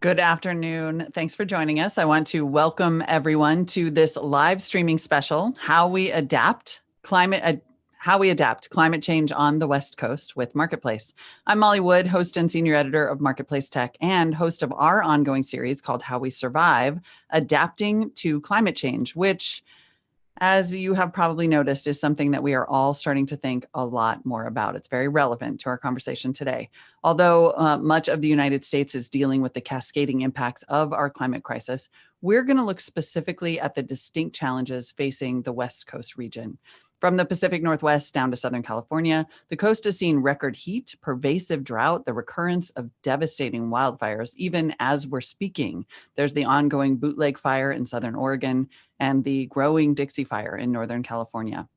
Good afternoon. Thanks for joining us. I want to welcome everyone to this live streaming special, How We Adapt Climate Change on the West Coast with Marketplace. I'm Molly Wood, host and senior editor of Marketplace Tech and host of our ongoing series called How We Survive, Adapting to Climate Change, which, as you have probably noticed, is something that we are all starting to think a lot more about. It's very relevant to our conversation today. Although much of the United States is dealing with the cascading impacts of our climate crisis, we're going to look specifically at the distinct challenges facing the West Coast region. From the Pacific Northwest down to Southern California, the coast has seen record heat, pervasive drought, the recurrence of devastating wildfires, even as we're speaking. There's the ongoing bootleg fire in Southern Oregon and the growing Dixie Fire in Northern California.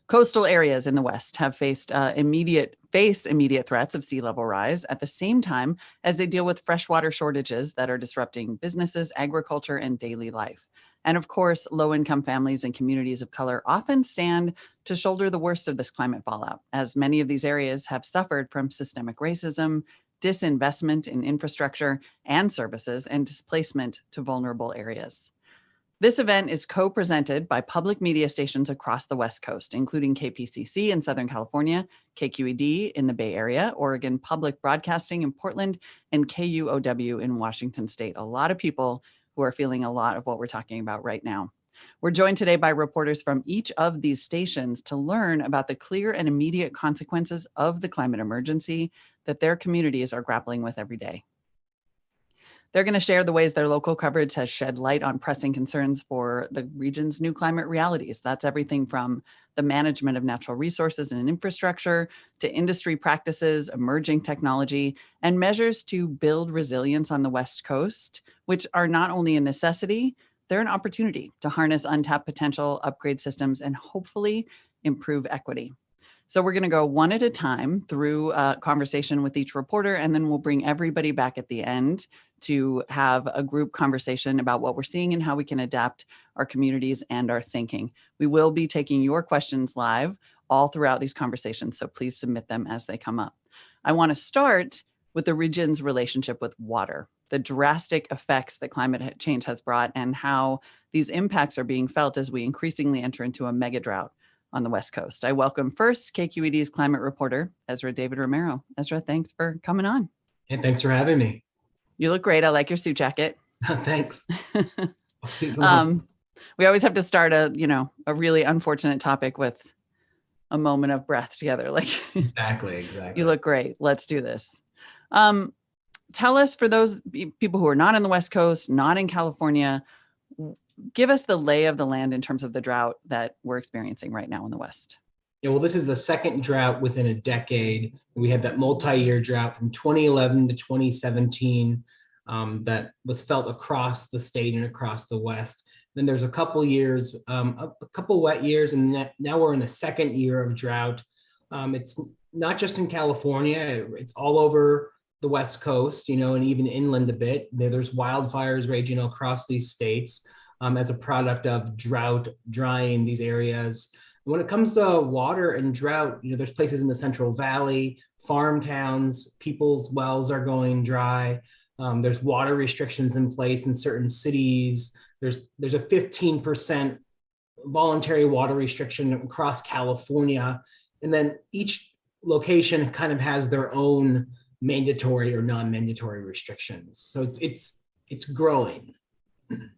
Coastal areas in the West have faced immediate threats of sea level rise at the same time as they deal with freshwater shortages that are disrupting businesses, agriculture, and daily life. And of course, low-income families and communities of color often stand to shoulder the worst of this climate fallout, as many of these areas have suffered from systemic racism, disinvestment in infrastructure and services, and displacement to vulnerable areas. This event is co-presented by public media stations across the West Coast, including KPCC in Southern California, KQED in the Bay Area, Oregon Public Broadcasting in Portland, and KUOW in Washington State. A lot of people who are feeling a lot of what we're talking about right now. We're joined today by reporters from each of these stations to learn about the clear and immediate consequences of the climate emergency that their communities are grappling with every day. They're going to share the ways their local coverage has shed light on pressing concerns for the region's new climate realities. That's everything from the management of natural resources and infrastructure to industry practices, emerging technology, and measures to build resilience on the West Coast, which are not only a necessity, they're an opportunity to harness untapped potential, upgrade systems, and hopefully improve equity. So we're going to go one at a time through a conversation with each reporter, and then we'll bring everybody back at the end to have a group conversation about what we're seeing and how we can adapt our communities and our thinking. We will be taking your questions live all throughout these conversations, so please submit them as they come up. I want to start with the region's relationship with water, the drastic effects that climate change has brought, and how these impacts are being felt as we increasingly enter into a mega drought on the West Coast. I welcome first KQED's climate reporter, Ezra David Romero. Ezra, thanks for coming on. Hey, thanks for having me. You look great. I like your suit jacket. Thanks. We always have to start a really unfortunate topic with a moment of breath together. Like Exactly. You look great. Let's do this. Tell us, for those people who are not in the West Coast, not in California, give us the lay of the land in terms of the drought that we're experiencing right now in the West. Yeah, well, this is the second drought within a decade. We had that multi-year drought from 2011 to 2017 that was felt across the state and across the West. Then there's a couple years, a couple wet years, and now we're in the second year of drought. It's not just in California, it's all over the West Coast, and even inland a bit. There's wildfires raging across these states as a product of drought drying these areas. When it comes to water and drought, there's places in the Central Valley, farm towns, people's wells are going dry. There's water restrictions in place in certain cities. There's a 15% voluntary water restriction across California. And then each location kind of has their own mandatory or non-mandatory restrictions. So it's growing.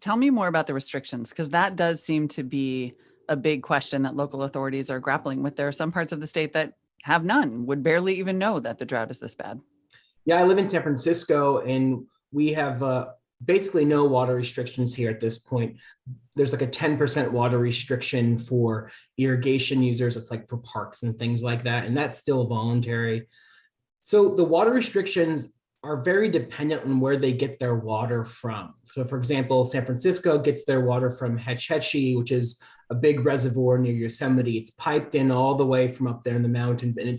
Tell me more about the restrictions, because that does seem to be a big question that local authorities are grappling with. There are some parts of the state that have none, would barely even know that the drought is this bad. Yeah, I live in San Francisco, and we have basically no water restrictions here at this point. There's like a 10% water restriction for irrigation users. It's like for parks and things like that, and that's still voluntary. So the water restrictions are very dependent on where they get their water from. So for example, San Francisco gets their water from Hetch Hetchy, which is a big reservoir near Yosemite. It's piped in all the way from up there in the mountains, and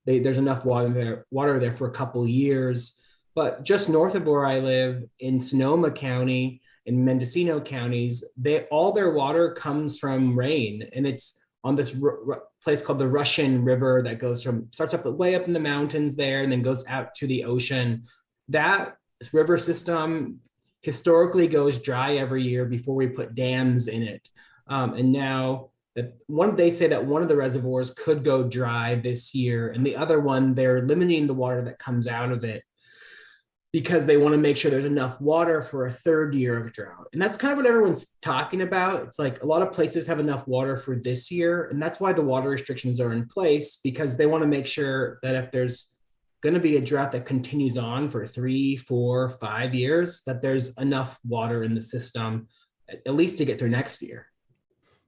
there's enough water there for a couple of years. But just north of where I live in Sonoma County and Mendocino counties, all their water comes from rain, and it's on this place called the Russian River that starts up way up in the mountains there and then goes out to the ocean. That this river system historically goes dry every year before we put dams in it. And now they say that one of the reservoirs could go dry this year, and the other one, they're limiting the water that comes out of it because they want to make sure there's enough water for a third year of drought. And that's kind of what everyone's talking about. It's like a lot of places have enough water for this year. And that's why the water restrictions are in place, because they want to make sure that if there's going to be a drought that continues on for 3, 4, 5 years, that there's enough water in the system, at least to get through next year.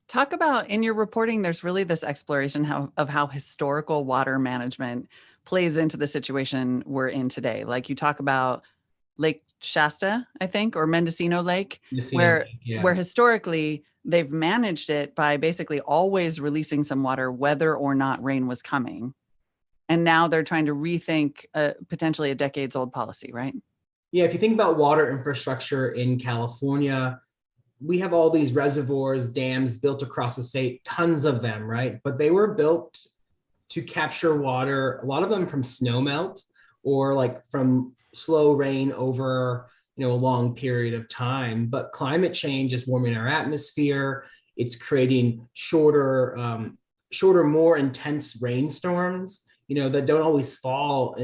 Talk about, in your reporting, there's really this exploration of how historical water management plays into the situation we're in today. Like you talk about Lake Shasta, I think, or Mendocino Lake, where historically they've managed it by basically always releasing some water, whether or not rain was coming. And now they're trying to rethink potentially a decades old policy, right? Yeah, if you think about water infrastructure in California, we have all these reservoirs, dams built across the state, tons of them, right? But they were built to capture water, a lot of them from snowmelt or like from slow rain over, a long period of time. But climate change is warming our atmosphere. It's creating shorter, more intense rainstorms, that don't always fall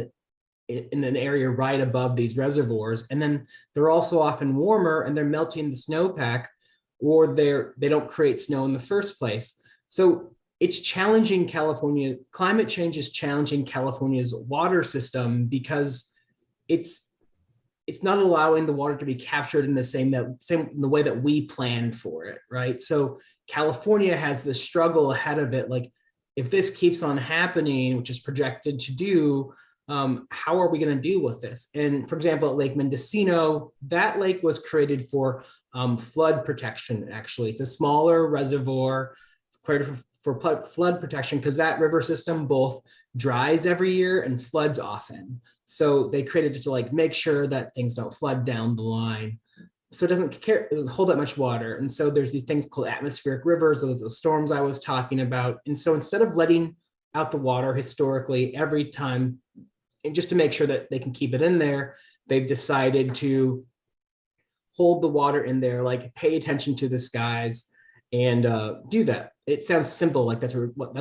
in an area right above these reservoirs. And then they're also often warmer and they're melting the snowpack, or they don't create snow in the first place. So it's challenging California. Climate change is challenging California's water system because it's not allowing the water to be captured in the way that we planned for it, right? So California has this struggle ahead of it. Like, if this keeps on happening, which is projected to do, how are we going to deal with this? And for example, at Lake Mendocino, that lake was created for flood protection. Actually, it's a smaller reservoir created for flood protection because that river system both dries every year and floods often. So they created it to like make sure that things don't flood down the line. So it doesn't hold that much water. And so there's these things called atmospheric rivers, those storms I was talking about. And so instead of letting out the water historically every time, and just to make sure that they can keep it in there, they've decided to hold the water in there, like pay attention to the skies and do that. It sounds simple, like that's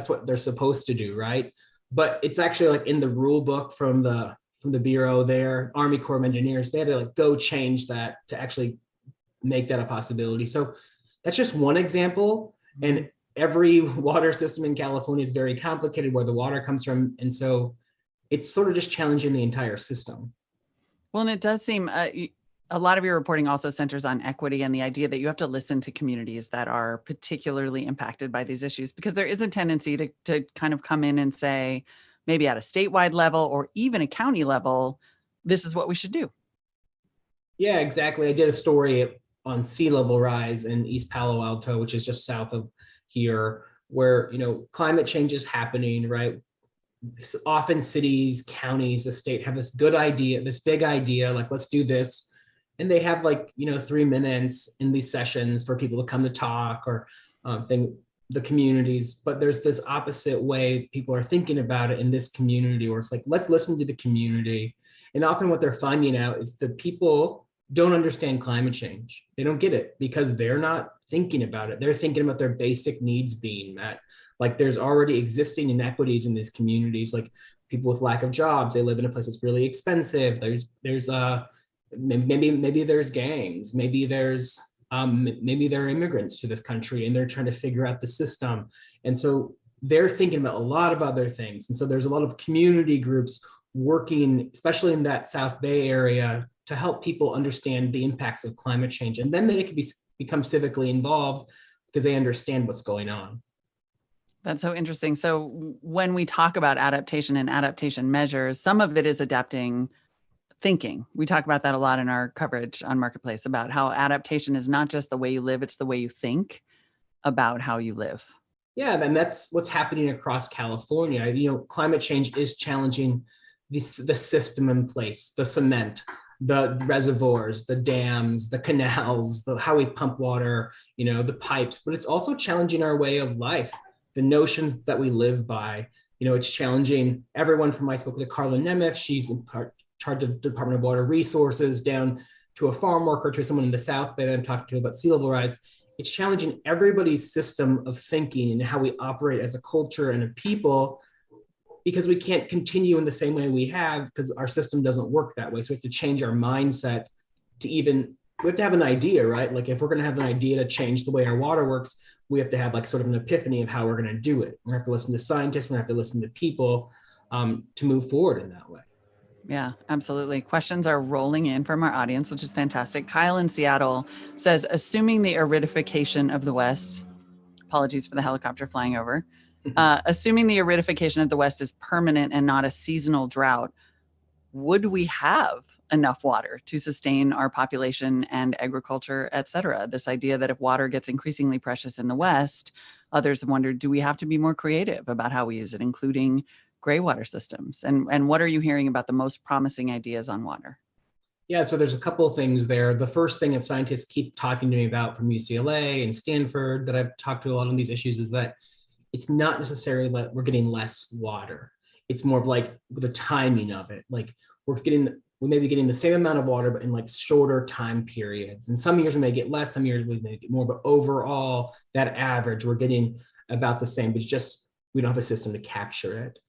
what they're supposed to do, right? But it's actually like in the rule book from the Bureau there, Army Corps of Engineers, they had to like go change that to actually make that a possibility. So that's just one example. And every water system in California is very complicated where the water comes from. And so it's sort of just challenging the entire system. Well, and it does seem a lot of your reporting also centers on equity and the idea that you have to listen to communities that are particularly impacted by these issues, because there is a tendency to kind of come in and say, maybe at a statewide level or even a county level, this is what we should do. Yeah, exactly. I did a story on sea level rise in East Palo Alto, which is just south of here, where, climate change is happening, right? Often cities, counties, the state have this big idea, like, let's do this. And they have 3 minutes in these sessions for people to come to talk or the communities, but there's this opposite way people are thinking about it in this community, where it's like, let's listen to the community. And often what they're finding out is the people don't understand climate change. They don't get it because they're not thinking about it. They're thinking about their basic needs being met. Like, there's already existing inequities in these communities, like people with lack of jobs, they live in a place that's really expensive. There's maybe there's gangs, maybe they're immigrants to this country and they're trying to figure out the system. And so they're thinking about a lot of other things. And so there's a lot of community groups working, especially in that South Bay area, to help people understand the impacts of climate change. And then they can become civically involved because they understand what's going on. That's so interesting. So when we talk about adaptation and adaptation measures, some of it is adapting thinking. We talk about that a lot in our coverage on Marketplace, about how adaptation is not just the way you live, it's the way you think about how you live. Yeah, and that's what's happening across California. Climate change is challenging the system in place, the cement, the reservoirs, the dams, the canals, how we pump water, the pipes, but it's also challenging our way of life, the notions that we live by. It's challenging everyone from, I spoke to Carla Nemeth, she's in part charge of Department of Water Resources, down to a farm worker, to someone in the South Bay that I'm talking to about sea level rise. It's challenging everybody's system of thinking and how we operate as a culture and a people, because we can't continue in the same way we have, because our system doesn't work that way. So we have to change our mindset to even, we have to have an idea, right? Like if we're going to have an idea to change the way our water works, we have to have like sort of an epiphany of how we're going to do it. We have to listen to scientists, we have to listen to people to move forward in that way. Yeah, absolutely. Questions are rolling in from our audience, which is fantastic. Kyle in Seattle says, assuming the aridification of the West, apologies for the helicopter flying over, assuming the aridification of the West is permanent and not a seasonal drought, would we have enough water to sustain our population and agriculture, et cetera? This idea that if water gets increasingly precious in the West, others have wondered, do we have to be more creative about how we use it, including gray water systems? And what are you hearing about the most promising ideas on water? Yeah, so there's a couple of things there. The first thing that scientists keep talking to me about from UCLA and Stanford that I've talked to a lot on these issues is that it's not necessarily that we're getting less water. It's more of like the timing of it. Like we may be getting the same amount of water, but in like shorter time periods. And some years we may get less, some years we may get more, but overall, that average, we're getting about the same, but it's just, we don't have a system to capture it.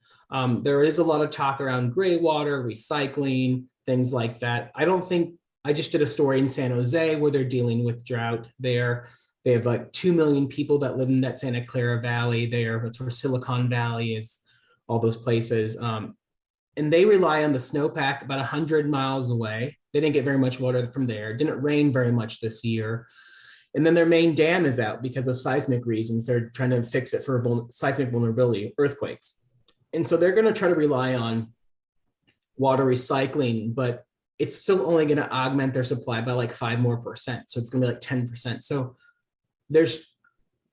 There is a lot of talk around gray water, recycling, things like that. I just did a story in San Jose where they're dealing with drought there. They have like 2 million people that live in that Santa Clara Valley there. That's where Silicon Valley is, all those places. And they rely on the snowpack about 100 miles away. They didn't get very much water from there. It didn't rain very much this year. And then their main dam is out because of seismic reasons. They're trying to fix it for seismic vulnerability, earthquakes. And so they're going to try to rely on water recycling, but it's still only going to augment their supply by like 5% more. So it's going to be like 10%. So there's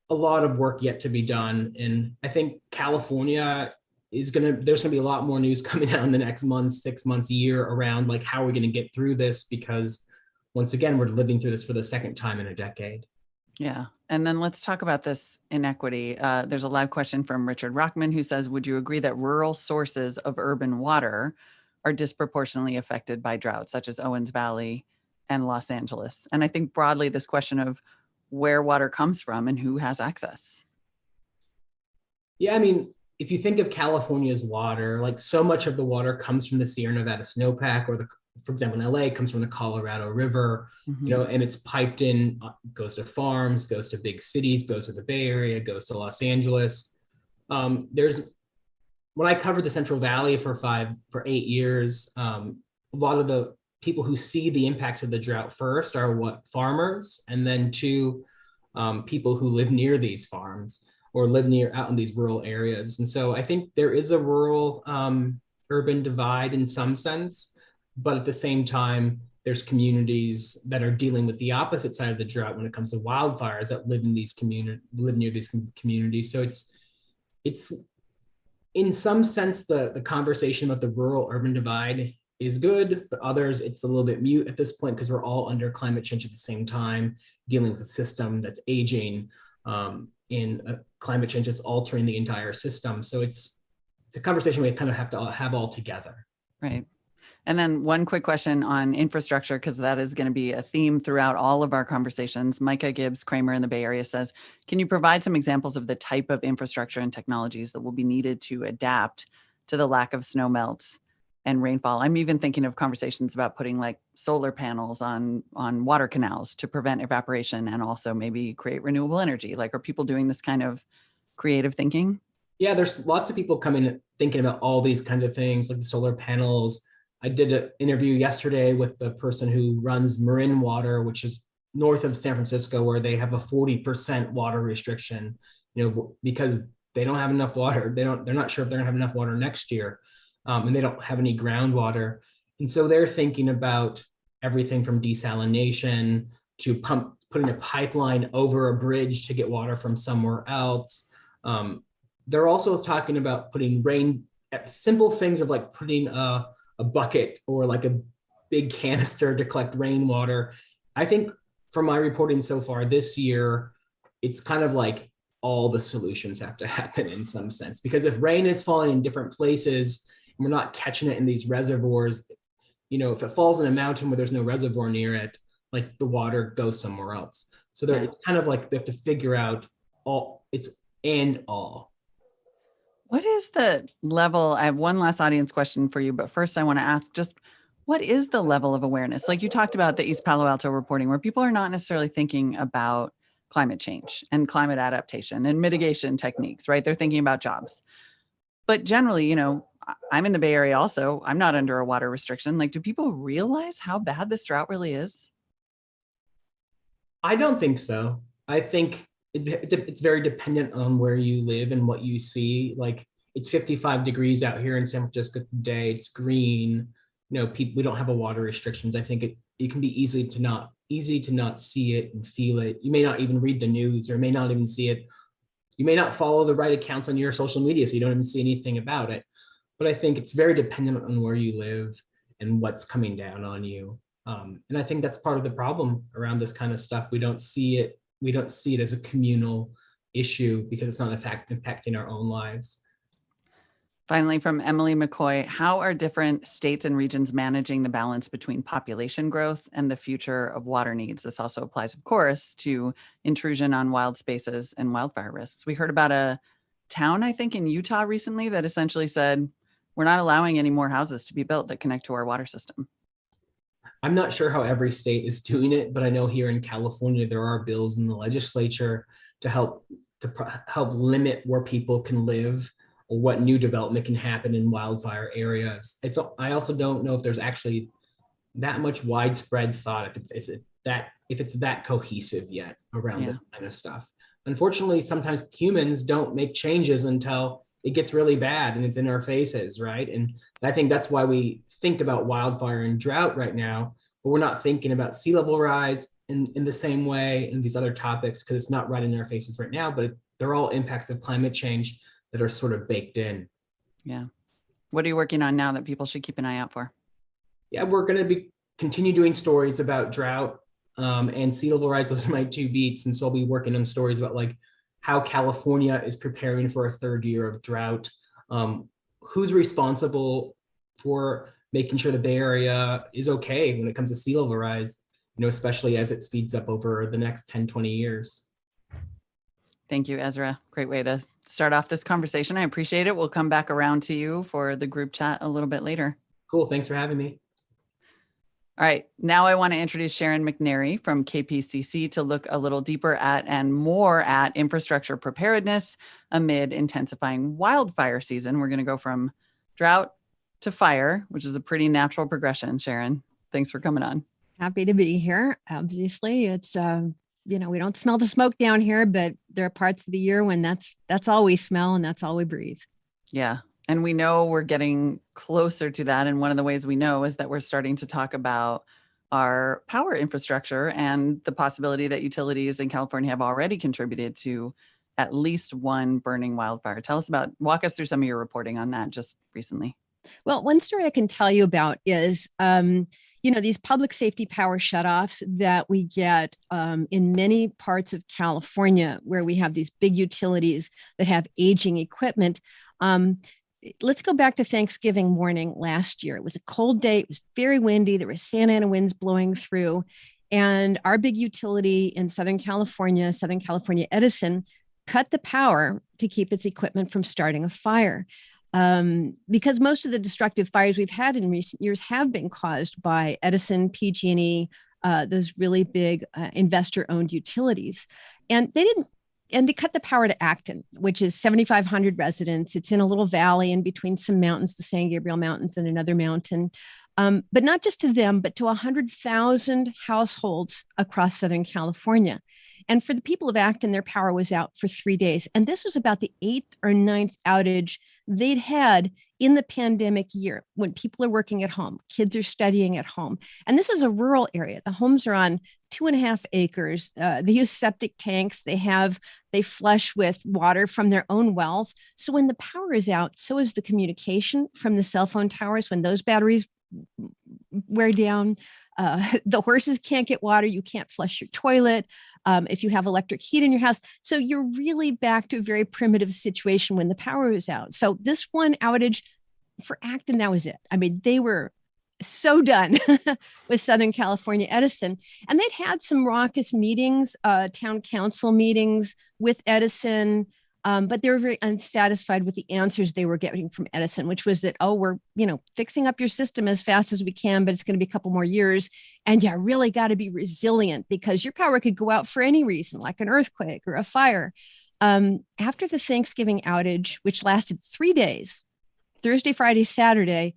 a lot of work yet to be done. And I think California there's going to be a lot more news coming out in the next month, 6 months, a year around like how we're going to get through this, because once again, we're living through this for the second time in a decade. Yeah. And then let's talk about this inequity. There's a live question from Richard Rockman who says, would you agree that rural sources of urban water are disproportionately affected by drought, such as Owens Valley and Los Angeles? And I think broadly, this question of where water comes from and who has access. Yeah, I mean, if you think of California's water, like so much of the water comes from the Sierra Nevada snowpack, or for example, in LA, comes from the Colorado River, and it's piped in, goes to farms, goes to big cities, goes to the Bay Area, goes to Los Angeles. When I covered the Central Valley for 8 years, a lot of the people who see the impacts of the drought first are farmers, and then people who live near these farms or live out in these rural areas. And so I think there is a rural urban divide in some sense, but at the same time, there's communities that are dealing with the opposite side of the drought when it comes to wildfires that live near these communities. So it's in some sense, the conversation about the rural urban divide is good, but others, it's a little bit mute at this point because we're all under climate change at the same time, dealing with a system that's aging, in climate change that's altering the entire system. So it's a conversation we kind of have to have all together. Right. And then one quick question on infrastructure, because that is going to be a theme throughout all of our conversations. Micah Gibbs Kramer in the Bay Area says, can you provide some examples of the type of infrastructure and technologies that will be needed to adapt to the lack of snow melt and rainfall? I'm even thinking of conversations about putting like solar panels on water canals to prevent evaporation and also maybe create renewable energy. Like, are people doing this kind of creative thinking? Yeah, there's lots of people coming thinking about all these kinds of things, like the solar panels. I did an interview yesterday with the person who runs Marin Water, which is north of San Francisco, where they have a 40% water restriction, because they don't have enough water. They're not sure if they're gonna have enough water next year. And they don't have any groundwater. And so they're thinking about everything from desalination to putting a pipeline over a bridge to get water from somewhere else. They're also talking about putting simple things of like putting a bucket or like a big canister to collect rainwater. I think from my reporting so far this year, it's kind of like all the solutions have to happen in some sense, because if rain is falling in different places, we're not catching it in these reservoirs, if it falls in a mountain where there's no reservoir near it, like the water goes somewhere else. So it's kind of like they have to figure out all it's and all. What is the level? I have one last audience question for you, but first I want to ask just what is the level of awareness? Like you talked about the East Palo Alto reporting, where people are not necessarily thinking about climate change and climate adaptation and mitigation techniques, right? They're thinking about jobs. But generally, I'm in the Bay Area also. I'm not under a water restriction. Like, do people realize how bad this drought really is? I don't think so. I think it's very dependent on where you live and what you see. Like it's 55 degrees out here in San Francisco today. It's green. People, we don't have a water restrictions. I think it can be easy to not see it and feel it. You may not even read the news or may not even see it. You may not follow the right accounts on your social media, so you don't even see anything about it. But I think it's very dependent on where you live and what's coming down on you. And I think that's part of the problem around this kind of stuff. We don't see it as a communal issue because it's not in fact impacting our own lives. Finally, from Emily McCoy, how are different states and regions managing the balance between population growth and the future of water needs? This also applies, of course, to intrusion on wild spaces and wildfire risks. We heard about a town, I think, in Utah recently that essentially said, we're not allowing any more houses to be built that connect to our water system. I'm not sure how every state is doing it, but I know here in California, there are bills in the legislature to help limit where people can live or what new development can happen in wildfire areas. I also don't know if there's actually that much widespread thought if it's that cohesive yet around this kind of stuff. Unfortunately, sometimes humans don't make changes until it gets really bad and it's in our faces, right? And I think that's why we think about wildfire and drought right now, but we're not thinking about sea level rise in the same way in these other topics because it's not right in our faces right now, but they're all impacts of climate change that are sort of baked in. Yeah. What are you working on now that people should keep an eye out for? Yeah, we're going to continue doing stories about drought and sea level rise. Those are my two beats. And so I'll be working on stories about like how California is preparing for a third year of drought. Who's responsible for making sure the Bay Area is okay when it comes to sea level rise, especially as it speeds up over the next 10, 20 years. Thank you, Ezra. Great way to start off this conversation. I appreciate it. We'll come back around to you for the group chat a little bit later. Cool. Thanks for having me. All right. Now I want to introduce Sharon McNary from KPCC to look a little deeper at and more at infrastructure preparedness amid intensifying wildfire season. We're going to go from drought to fire, which is a pretty natural progression. Sharon, thanks for coming on. Happy to be here. Obviously, it's we don't smell the smoke down here, but there are parts of the year when that's all we smell and that's all we breathe. Yeah. And we know we're getting closer to that. And one of the ways we know is that we're starting to talk about our power infrastructure and the possibility that utilities in California have already contributed to at least one burning wildfire. Walk us through some of your reporting on that just recently. Well, one story I can tell you about is, these public safety power shutoffs that we get in many parts of California, where we have these big utilities that have aging equipment. Let's go back to Thanksgiving morning last year. It was a cold day. It was very windy. There were Santa Ana winds blowing through. And our big utility in Southern California Edison, cut the power to keep its equipment from starting a fire. Because most of the destructive fires we've had in recent years have been caused by Edison, PG&E, those really big investor-owned utilities. And they cut the power to Acton, which is 7,500 residents. It's in a little valley in between some mountains, the San Gabriel Mountains and another mountain. But not just to them, but to 100,000 households across Southern California. And for the people of Acton, their power was out for 3 days. And this was about the 8th or 9th outage they'd had in the pandemic year when people are working at home, kids are studying at home. And this is a rural area. The homes are on 2.5 acres. They use septic tanks. They flush with water from their own wells. So when the power is out, so is the communication from the cell phone towers. When those batteries wear down, the horses can't get water. You can't flush your toilet if you have electric heat in your house. So you're really back to a very primitive situation when the power is out. So this one outage for Acton, that was it. I mean, they were so done with Southern California Edison. And they'd had some raucous meetings, town council meetings with Edison, but they were very unsatisfied with the answers they were getting from Edison, which was that, oh, we're, fixing up your system as fast as we can, but it's going to be a couple more years. And you really got to be resilient because your power could go out for any reason, like an earthquake or a fire. After the Thanksgiving outage, which lasted 3 days, Thursday, Friday, Saturday,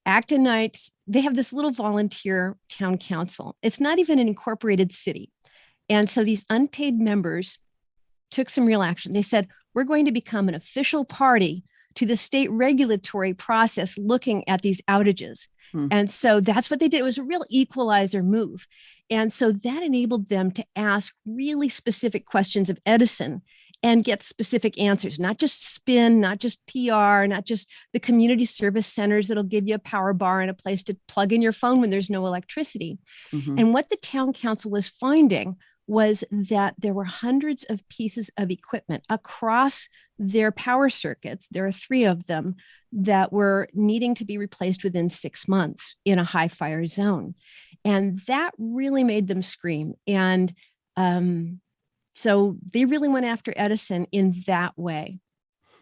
Actonites, they have this little volunteer town council. It's not even an incorporated city. And so these unpaid members took some real action. They said, we're going to become an official party to the state regulatory process looking at these outages. And so that's what they did. It was a real equalizer move. And so that enabled them to ask really specific questions of Edison and get specific answers, not just spin, not just PR, not just the community service centers that'll give you a power bar and a place to plug in your phone when there's no electricity. And what the town council was finding was that there were hundreds of pieces of equipment across their power circuits. There are 3 of them that were needing to be replaced within 6 months in a high fire zone. And that really made them scream. And so they really went after Edison in that way.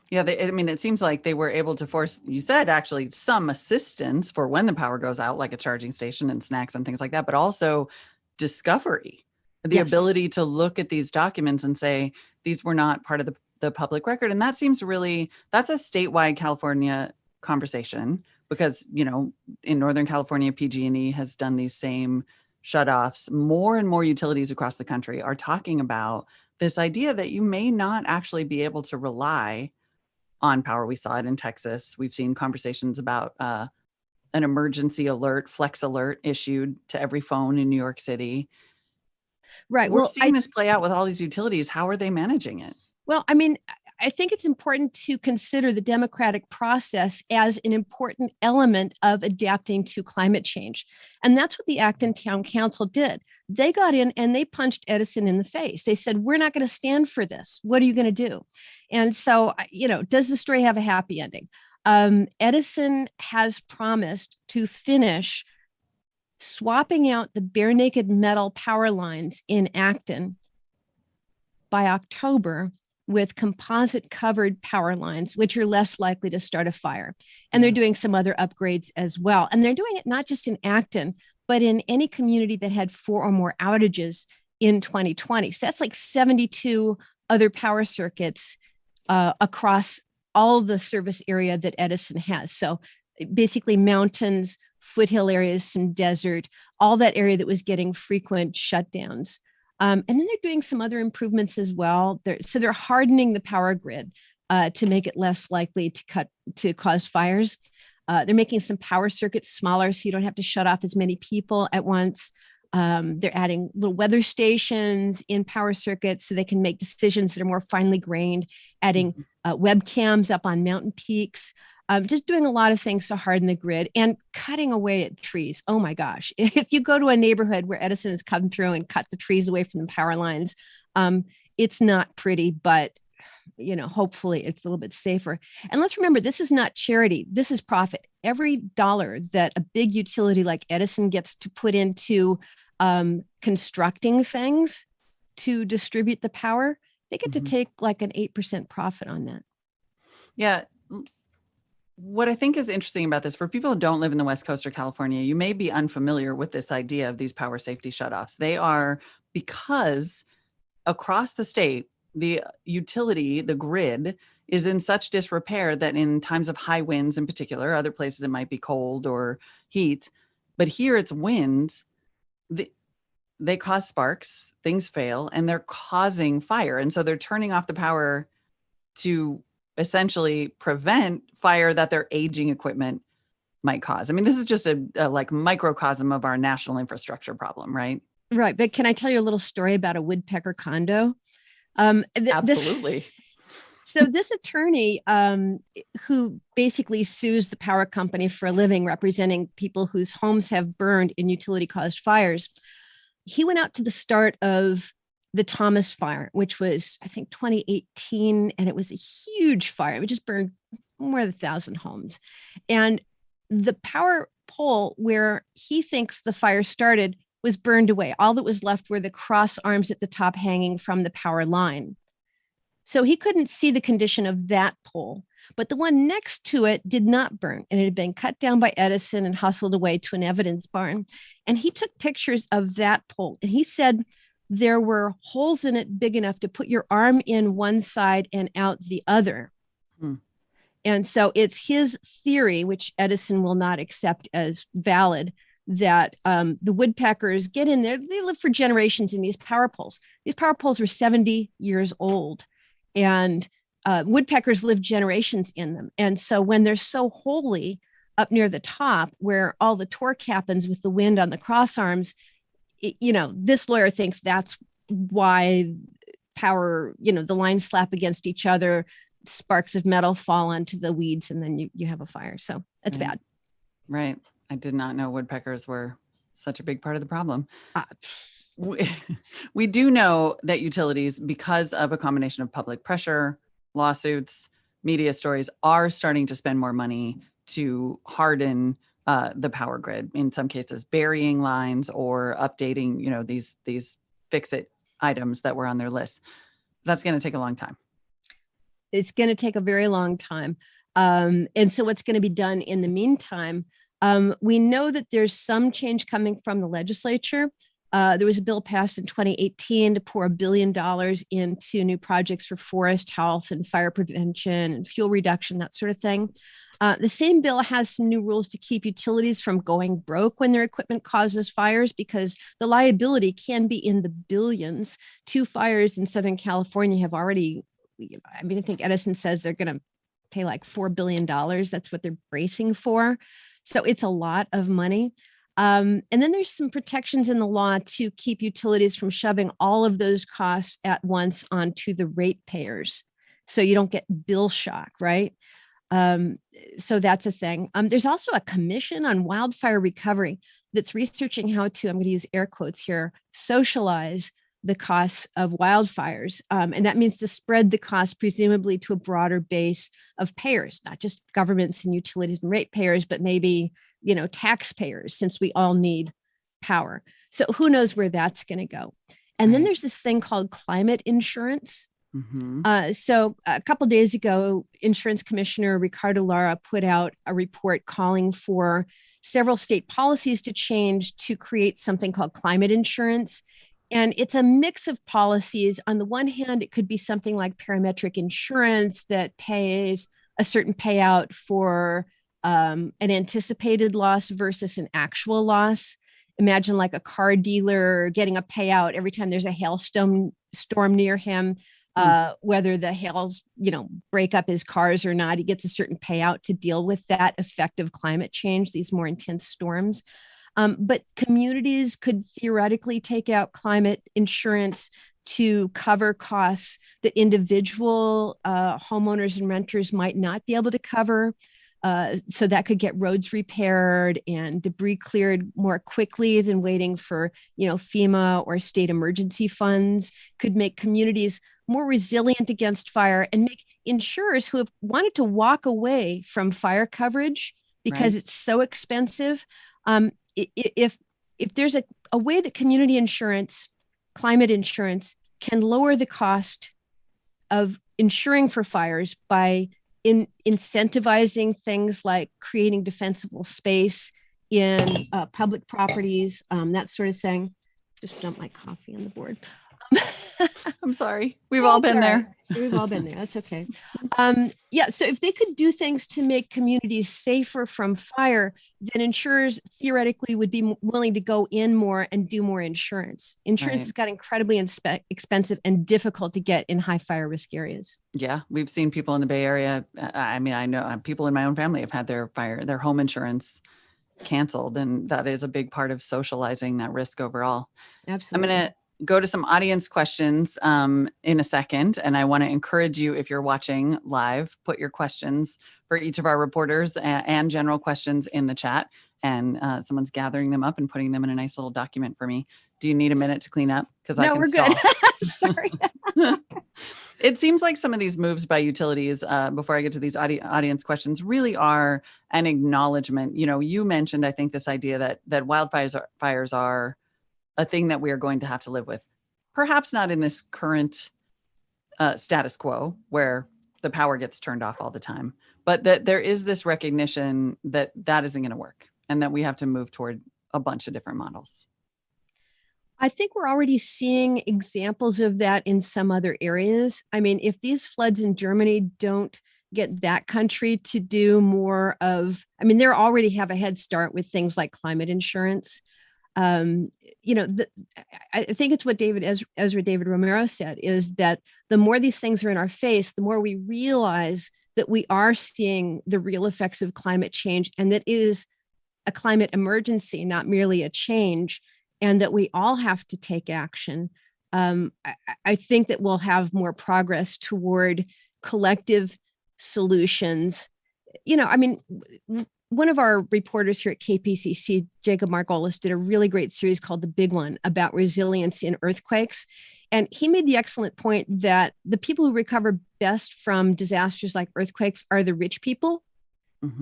Yeah, it seems like they were able to force, you said, actually some assistance for when the power goes out, like a charging station and snacks and things like that, but also discovery. The ability to look at these documents and say, these were not part of the public record. And that seems that's a statewide California conversation because, in Northern California, PG&E has done these same shutoffs. More and more utilities across the country are talking about this idea that you may not actually be able to rely on power. We saw it in Texas. We've seen conversations about an emergency alert, flex alert issued to every phone in New York City. Right. We're seeing this play out with all these utilities. How are they managing it? Well, I think it's important to consider the democratic process as an important element of adapting to climate change. And that's what the Acton Town Council did. They got in and they punched Edison in the face. They said, we're not going to stand for this. What are you going to do? And so, does the story have a happy ending? Edison has promised to finish swapping out the bare naked metal power lines in Acton by October with composite covered power lines, which are less likely to start a fire. And they're doing some other upgrades as well. And they're doing it not just in Acton, but in any community that had 4 or more outages in 2020. So that's like 72 other power circuits across all the service area that Edison has. So basically mountains, foothill areas, some desert, all that area that was getting frequent shutdowns. And then they're doing some other improvements as well. They're hardening the power grid to make it less likely to cause fires. They're making some power circuits smaller so you don't have to shut off as many people at once. They're adding little weather stations in power circuits so they can make decisions that are more finely grained, adding webcams up on mountain peaks. Just doing a lot of things to harden the grid and cutting away at trees. Oh my gosh. If you go to a neighborhood where Edison has come through and cut the trees away from the power lines, it's not pretty, but hopefully it's a little bit safer. And let's remember, this is not charity. This is profit. Every dollar that a big utility like Edison gets to put into constructing things to distribute the power, they get to take like an 8% profit on that. Yeah. What I think is interesting about this, for people who don't live in the West Coast or California, you may be unfamiliar with this idea of these power safety shutoffs. They are because across the state, the utility, the grid, is in such disrepair that in times of high winds in particular, other places it might be cold or heat, but here it's winds, they cause sparks, things fail, and they're causing fire. And so they're turning off the power to essentially prevent fire that their aging equipment might cause. This is just a like microcosm of our national infrastructure problem, right? Right. But can I tell you a little story about a woodpecker condo? Absolutely. So this attorney who basically sues the power company for a living, representing people whose homes have burned in utility-caused fires, he went out to the start of the Thomas fire, which was, I think, 2018, and it was a huge fire. It just burned more than 1,000 homes. And the power pole where he thinks the fire started was burned away. All that was left were the cross arms at the top hanging from the power line. So he couldn't see the condition of that pole, but the one next to it did not burn, and it had been cut down by Edison and hustled away to an evidence barn. And he took pictures of that pole, and he said there were holes in it big enough to put your arm in one side and out the other. And so it's his theory, which Edison will not accept as valid, that the woodpeckers get in there. They live for generations in these power poles. These power poles were 70 years old, and woodpeckers live generations in them. And so when they're so holy up near the top, where all the torque happens with the wind on the cross arms, this lawyer thinks that's why power, the lines slap against each other, sparks of metal fall onto the weeds, and then you have a fire. So that's bad. Right. I did not know woodpeckers were such a big part of the problem. We do know that utilities, because of a combination of public pressure, lawsuits, media stories, are starting to spend more money to harden the power grid, in some cases burying lines or updating, these fix-it items that were on their list. That's going to take a long time. It's going to take a very long time. And so what's going to be done in the meantime? We know that there's some change coming from the legislature. There was a bill passed in 2018 to pour $1 billion into new projects for forest health and fire prevention and fuel reduction, that sort of thing. The same bill has some new rules to keep utilities from going broke when their equipment causes fires, because the liability can be in the billions. 2 fires in Southern California have already, I think Edison says they're going to pay like $4 billion. That's what they're bracing for. So it's a lot of money. And then there's some protections in the law to keep utilities from shoving all of those costs at once onto the ratepayers, so you don't get bill shock, right? So that's a thing. There's also a commission on wildfire recovery that's researching how to, I'm going to use air quotes here, socialize the costs of wildfires. And that means to spread the cost presumably to a broader base of payers, not just governments and utilities and ratepayers, but maybe, taxpayers, since we all need power. So who knows where that's going to go. And then there's this thing called climate insurance. So a couple of days ago, Insurance Commissioner Ricardo Lara put out a report calling for several state policies to change to create something called climate insurance. And it's a mix of policies. On the one hand, it could be something like parametric insurance that pays a certain payout for an anticipated loss versus an actual loss. Imagine like a car dealer getting a payout every time there's a hailstorm near him, whether the hails, break up his cars or not. He gets a certain payout to deal with that effect of climate change, these more intense storms. But communities could theoretically take out climate insurance to cover costs that individual homeowners and renters might not be able to cover. So that could get roads repaired and debris cleared more quickly than waiting for, FEMA or state emergency funds. Could make communities more resilient against fire and make insurers who have wanted to walk away from fire coverage because it's so expensive. If there's a way that community insurance, climate insurance, can lower the cost of insuring for fires by incentivizing things like creating defensible space in public properties, that sort of thing. Just dumped my coffee on the board. I'm sorry. We've all been there. We've all been there. That's okay. So if they could do things to make communities safer from fire, then insurers theoretically would be willing to go in more and do more insurance. Insurance has got incredibly expensive and difficult to get in high fire risk areas. Yeah, we've seen people in the Bay Area. I know people in my own family have had their home insurance canceled, and that is a big part of socializing that risk overall. Absolutely. I'm going to go to some audience questions in a second. And I want to encourage you, if you're watching live, put your questions for each of our reporters and general questions in the chat. And someone's gathering them up and putting them in a nice little document for me. Do you need a minute to clean up? No, we're good. Sorry. It seems like some of these moves by utilities, before I get to these audience questions, really are an acknowledgement. You mentioned, I think, this idea that fires are a thing that we are going to have to live with. Perhaps not in this current status quo where the power gets turned off all the time, but that there is this recognition that that isn't going to work and that we have to move toward a bunch of different models. I think we're already seeing examples of that in some other areas. I mean, if these floods in Germany don't get that country to do more of, I mean, they already have a head start with things like climate insurance. I think it's what Ezra David Romero said, is that the more these things are in our face, the more we realize that we are seeing the real effects of climate change, and that it is a climate emergency, not merely a change, and that we all have to take action. I think that we'll have more progress toward collective solutions. One of our reporters here at KPCC, Jacob Margolis, did a really great series called The Big One about resilience in earthquakes. And he made the excellent point that the people who recover best from disasters like earthquakes are the rich people,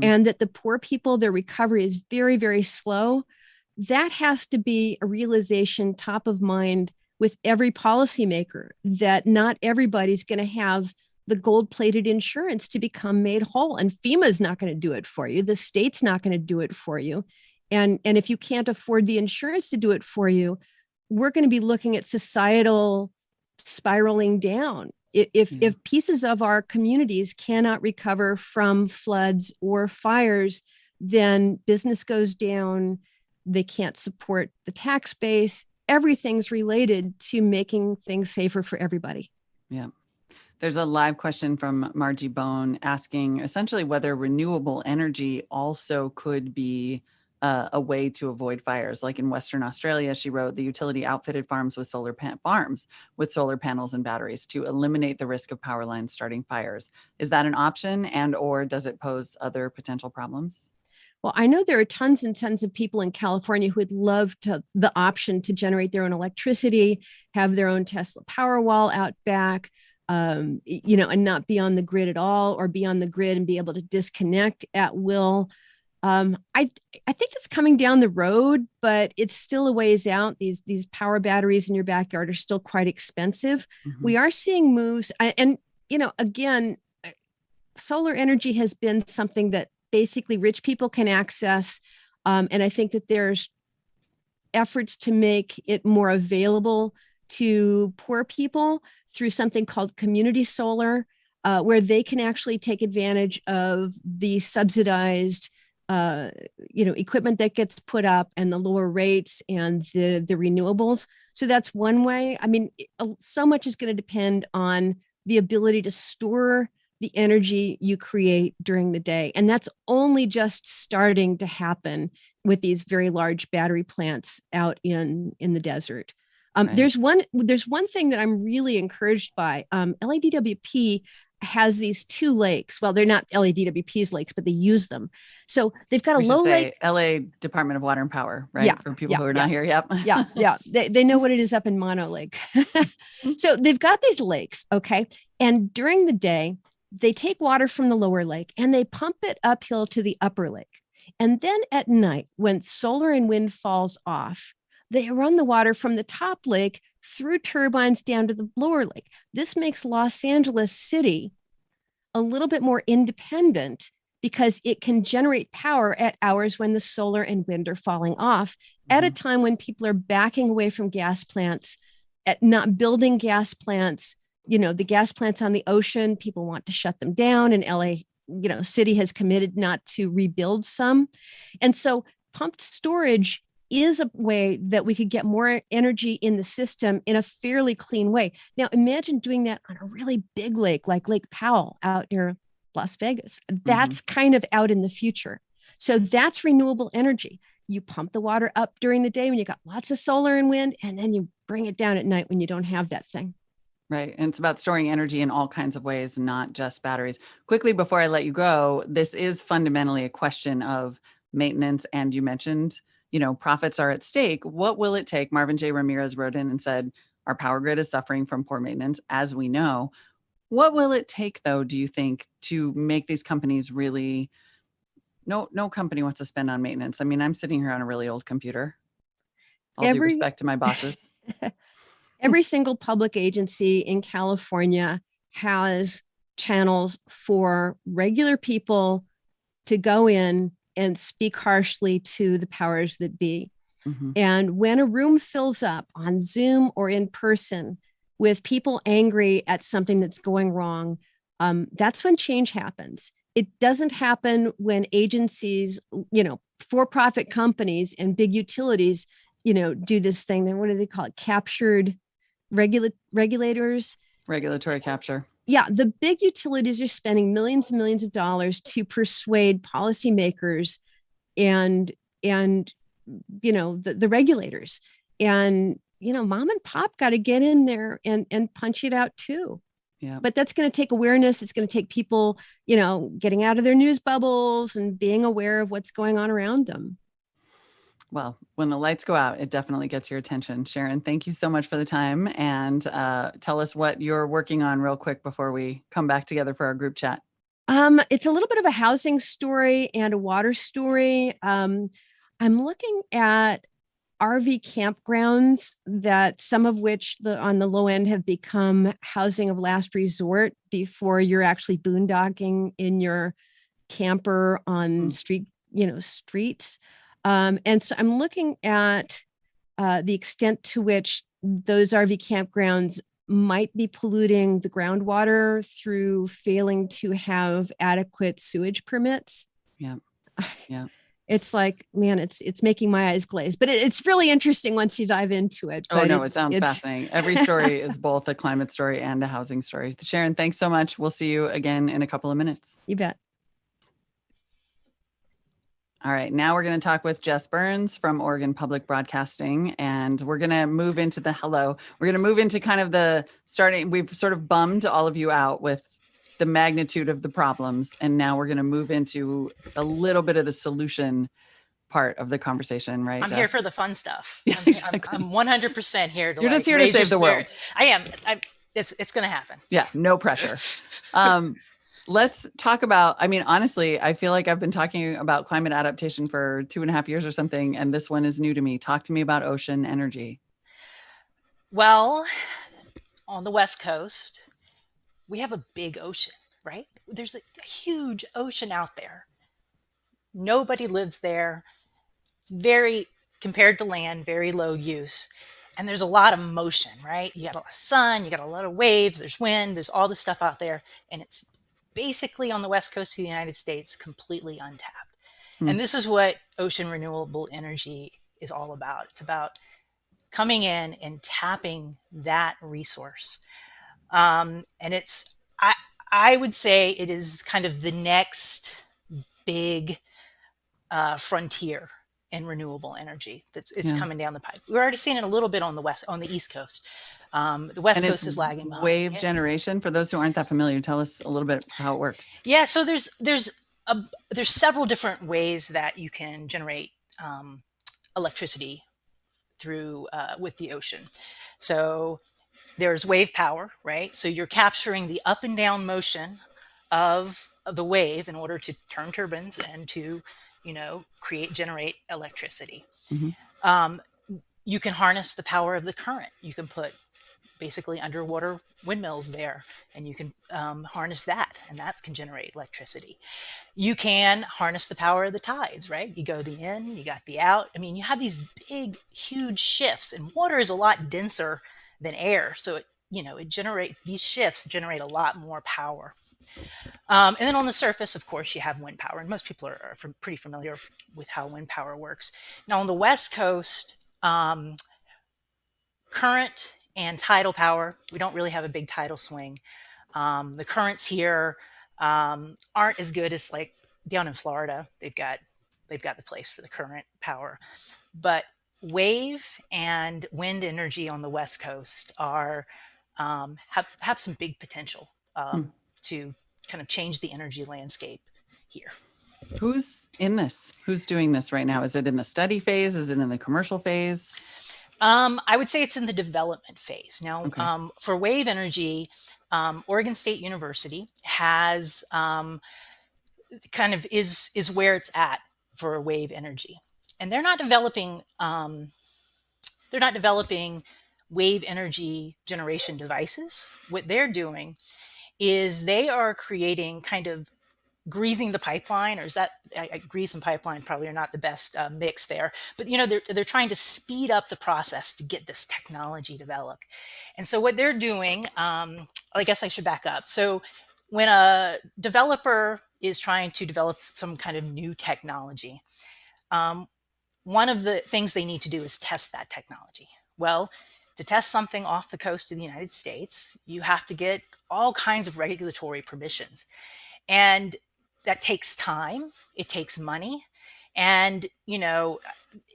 and that the poor people, their recovery is very, very slow. That has to be a realization top of mind with every policymaker, that not everybody's going to have the gold-plated insurance to become made whole. And FEMA is not going to do it for you. The state's not going to do it for you. And if you can't afford the insurance to do it for you, we're going to be looking at societal spiraling down. If pieces of our communities cannot recover from floods or fires, then business goes down. They can't support the tax base. Everything's related to making things safer for everybody. Yeah. There's a live question from Margie Bone asking essentially whether renewable energy also could be a way to avoid fires. Like in Western Australia, she wrote, the utility outfitted farms with solar panels and batteries to eliminate the risk of power lines starting fires. Is that an option, and or does it pose other potential problems? Well, I know there are tons and tons of people in California who would love the option to generate their own electricity, have their own Tesla Powerwall out back, and not be on the grid at all, or be on the grid and be able to disconnect at will. I think it's coming down the road, but it's still a ways out. These power batteries in your backyard are still quite expensive. We are seeing moves, and again, solar energy has been something that basically rich people can access, and I think that there's efforts to make it more available to poor people through something called community solar, where they can actually take advantage of the subsidized equipment that gets put up and the lower rates and the renewables. So that's one way. I mean, so much is going to depend on the ability to store the energy you create during the day. And that's only just starting to happen with these very large battery plants out in the desert. Right. There's one thing that I'm really encouraged by. LADWP has these two lakes. Well, they're not LADWP's lakes, but they use them. So they've got a low lake. LA Department of Water and Power, right? Yeah, for people who are not here. Yep. Yeah. They know what it is up in Mono Lake. So they've got these lakes. Okay. And during the day, they take water from the lower lake and they pump it uphill to the upper lake. And then at night, when solar and wind falls off, they run the water from the top lake through turbines down to the lower lake. This makes Los Angeles City a little bit more independent because it can generate power at hours when the solar and wind are falling off, at a time when people are backing away from gas plants, at not building gas plants. The gas plants on the ocean, people want to shut them down, and LA, city has committed not to rebuild some. And so pumped storage is a way that we could get more energy in the system in a fairly clean way. Now, imagine doing that on a really big lake like Lake Powell out near Las Vegas. That's kind of out in the future. So that's renewable energy. You pump the water up during the day when you got lots of solar and wind, and then you bring it down at night when you don't have that thing. Right. And it's about storing energy in all kinds of ways, not just batteries. Quickly, before I let you go, this is fundamentally a question of maintenance. And you mentioned, profits are at stake. What will it take? Marvin J. Ramirez wrote in and said, our power grid is suffering from poor maintenance, as we know. What will it take, though, do you think, to make these companies really, no company wants to spend on maintenance. I mean, I'm sitting here on a really old computer. All due Every respect to my bosses. every single public agency in California has channels for regular people to go in and speak harshly to the powers that be. Mhm. And when a room fills up on Zoom or in person with people angry at something that's going wrong, that's when change happens. It doesn't happen when agencies, for-profit companies and big utilities, do this thing. Then what do they call it? Captured regulators. Regulatory capture. Yeah, the big utilities are spending millions and millions of dollars to persuade policymakers and the regulators, and mom and pop got to get in there and punch it out too. Yeah. But that's going to take awareness. It's going to take people getting out of their news bubbles and being aware of what's going on around them. Well, when the lights go out, it definitely gets your attention. Sharon, thank you so much for the time, and tell us what you're working on real quick before we come back together for our group chat. It's a little bit of a housing story and a water story. I'm looking at RV campgrounds that some of which on the low end have become housing of last resort before you're actually boondocking in your camper on streets. And so I'm looking at the extent to which those RV campgrounds might be polluting the groundwater through failing to have adequate sewage permits. Yeah. Yeah. It's like, man, it's making my eyes glaze, but it's really interesting once you dive into it. Oh, no, it sounds fascinating. Every story is both a climate story and a housing story. Sharon, thanks so much. We'll see you again in a couple of minutes. You bet. All right, now we're going to talk with Jess Burns from Oregon Public Broadcasting, and we're going to move into kind of the starting. We've sort of bummed all of you out with the magnitude of the problems, and now we're going to move into a little bit of the solution part of the conversation, right? I'm Jess? here for the fun stuff. Yeah, exactly. I'm 100% here to You're just here to raise your save the world. spirit. I am. It's going to happen. Yeah, no pressure. Let's talk about, I mean, honestly, I feel like I've been talking about climate adaptation for 2.5 years or something, and this one is new to me. Talk to me about ocean energy. Well, on the West Coast, we have a big ocean, right? There's a huge ocean out there. Nobody lives there. It's very, compared to land, very low use. And there's a lot of motion, right? You got a lot of sun, you got a lot of waves, there's wind, there's all this stuff out there. And it's basically on the West Coast of the United States, completely untapped. And this is what ocean renewable energy is all about. It's about coming in and tapping that resource. And I would say it is kind of the next big frontier in renewable energy it's coming down the pipe. We're already seeing it a little bit on the East Coast. The West Coast is lagging behind. Wave generation, for those who aren't that familiar, tell us a little bit how it works. Yeah, so there's several different ways that you can generate electricity through with the ocean. So there's wave power, right? So you're capturing the up and down motion of the wave in order to turn turbines and to generate electricity. Mm-hmm. You can harness the power of the current. You can put basically underwater windmills there, and you can harness that, and that can generate electricity. You can harness the power of the tides, right? You go the in, you got the out. I mean, you have these big, huge shifts, and water is a lot denser than air, so these shifts generate a lot more power. And then on the surface, of course, you have wind power, and most people are pretty familiar with how wind power works. Now, on the West Coast, current and tidal power, we don't really have a big tidal swing. The currents here aren't as good as like down in Florida. They've got the place for the current power, but wave and wind energy on the West Coast are have some big potential to kind of change the energy landscape here. Who's in this? Who's doing this right now? Is it in the study phase? Is it in the commercial phase? I would say it's in the development phase. Now, Okay. for wave energy, Oregon State University has kind of is where it's at for wave energy, and they're not developing wave energy generation devices. What they're doing is they are creating kind of greasing the pipeline, or is that grease and pipeline probably are not the best mix there, but they're trying to speed up the process to get this technology developed. And so what they're doing, I guess I should back up. So when a developer is trying to develop some kind of new technology, um, one of the things they need to do is test that technology. Well, to test something off the coast of the United States, you have to get all kinds of regulatory permissions. And that takes time, it takes money. And,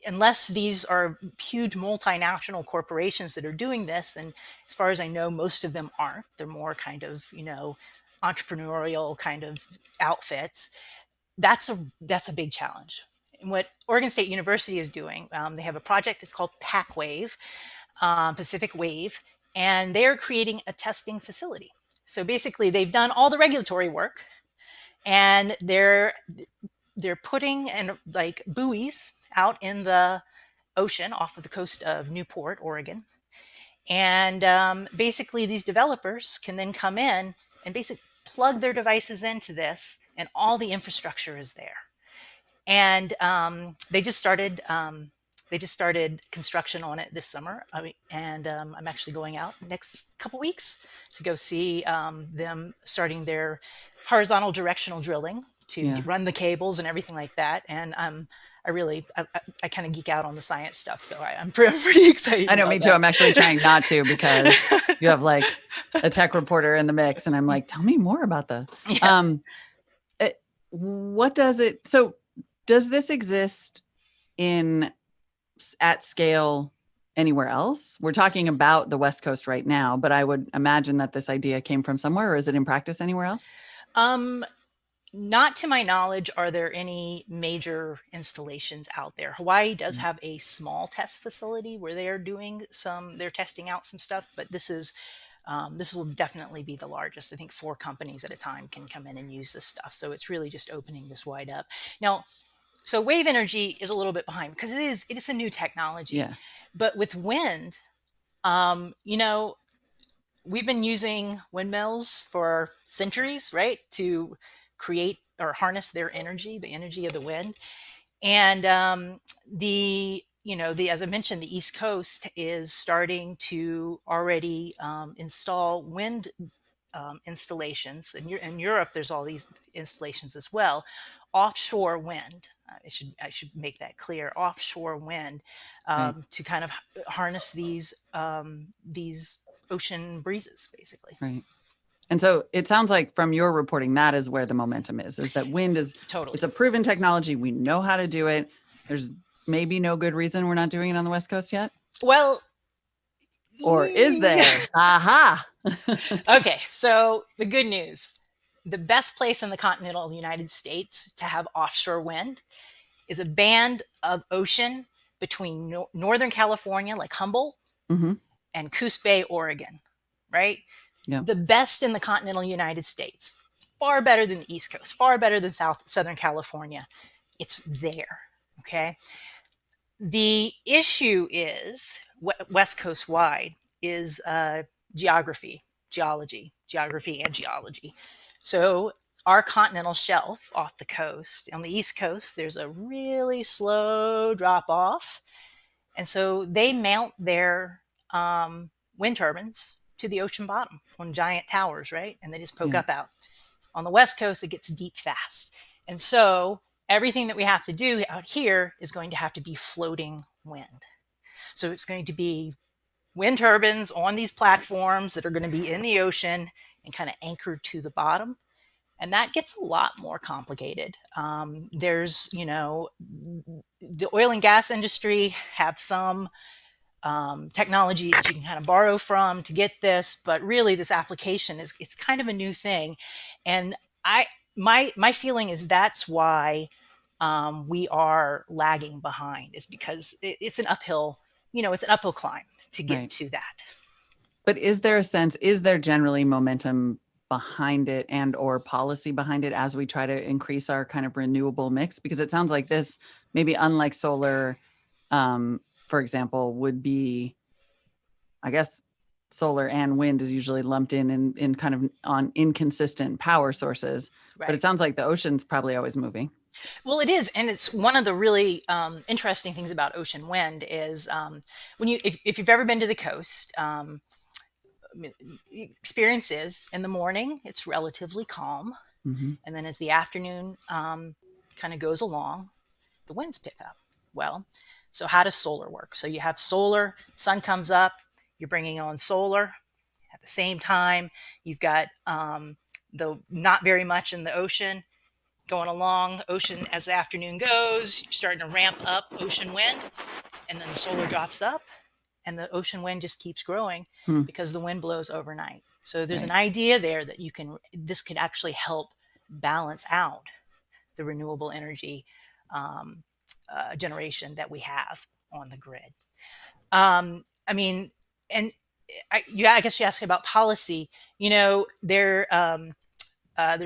unless these are huge multinational corporations that are doing this, and as far as I know, most of them aren't, they're more kind of, entrepreneurial kind of outfits. That's a big challenge. And what Oregon State University is doing, they have a project, it's called PacWave, Pacific Wave, and they're creating a testing facility. So basically, they've done all the regulatory work, and they're putting and like buoys out in the ocean off of the coast of Newport, Oregon, and basically these developers can then come in and basically plug their devices into this, and all the infrastructure is there. And they just started construction on it this summer. And I'm actually going out next couple weeks to go see them starting their horizontal directional drilling to Yeah. run the cables and everything like that. And I kind of geek out on the science stuff, so I'm pretty excited. I know, me about too. that. I'm actually trying not to because you have like a tech reporter in the mix, and I'm like, tell me more about the. Yeah. What does it? So, does this exist at scale anywhere else? We're talking about the West Coast right now, but I would imagine that this idea came from somewhere, or is it in practice anywhere else? Um, Not to my knowledge, are there any major installations out there. Hawaii does have a small test facility where they're testing out some stuff, but this will definitely be the largest. I think 4 companies at a time can come in and use this stuff. So it's really just opening this wide up. Now, so wave energy is a little bit behind because it is a new technology. Yeah. But with wind, um, you know, we've been using windmills for centuries, right, to create or harness their energy, the energy of the wind. And the as I mentioned, the East Coast is starting to already install wind installations. In Europe, there's all these installations as well. Offshore wind. I should make that clear. Offshore wind Right. to kind of harness these ocean breezes, basically. Right. And so it sounds like from your reporting, that is where the momentum is that wind is, Totally. it's a proven technology. We know how to do it. There's maybe no good reason we're not doing it on the West Coast yet. Well, Or is there? Aha. Okay, so the good news. The best place in the continental United States to have offshore wind is a band of ocean between Northern California, like Humboldt, Hmm. and Coos Bay, Oregon, right? Yeah. The best in the continental United States. Far better than the East Coast, far better than Southern California. It's there, okay? The issue is, West Coast wide, is geography and geology. So our continental shelf off the coast, on the East Coast, there's a really slow drop off. And so they mount their wind turbines to the ocean bottom on giant towers, right? And they just poke Yeah. up out. On the West Coast, it gets deep fast. And so everything that we have to do out here is going to have to be floating wind. So it's going to be wind turbines on these platforms that are going to be in the ocean and kind of anchored to the bottom. And that gets a lot more complicated. There's, the oil and gas industry have some technology that you can kind of borrow from to get this, but really this application is it's kind of a new thing. And my feeling is that's why we are lagging behind, is because it's an uphill it's an uphill climb to get Right. to that. But is there generally momentum behind it and or policy behind it as we try to increase our kind of renewable mix? Because it sounds like this, maybe unlike solar, for example, would be, I guess, solar and wind is usually lumped in kind of on inconsistent power sources. But Right. it sounds like the ocean's probably always moving. Well, it is, and it's one of the really interesting things about ocean wind is when if you've ever been to the coast, experience is in the morning it's relatively calm, Mm-hmm. and then as the afternoon kind of goes along, the winds pick up. Well, so how does solar work? So you have solar, sun comes up, you're bringing on solar. At the same time, you've got the not very much in the ocean going along. Ocean, as the afternoon goes, you're starting to ramp up ocean wind, and then the solar drops up, and the ocean wind just keeps growing Hmm. because the wind blows overnight. So there's Right. an idea there that this could actually help balance out the renewable energy generation that we have on the grid. I mean, and I guess you asked about policy. There's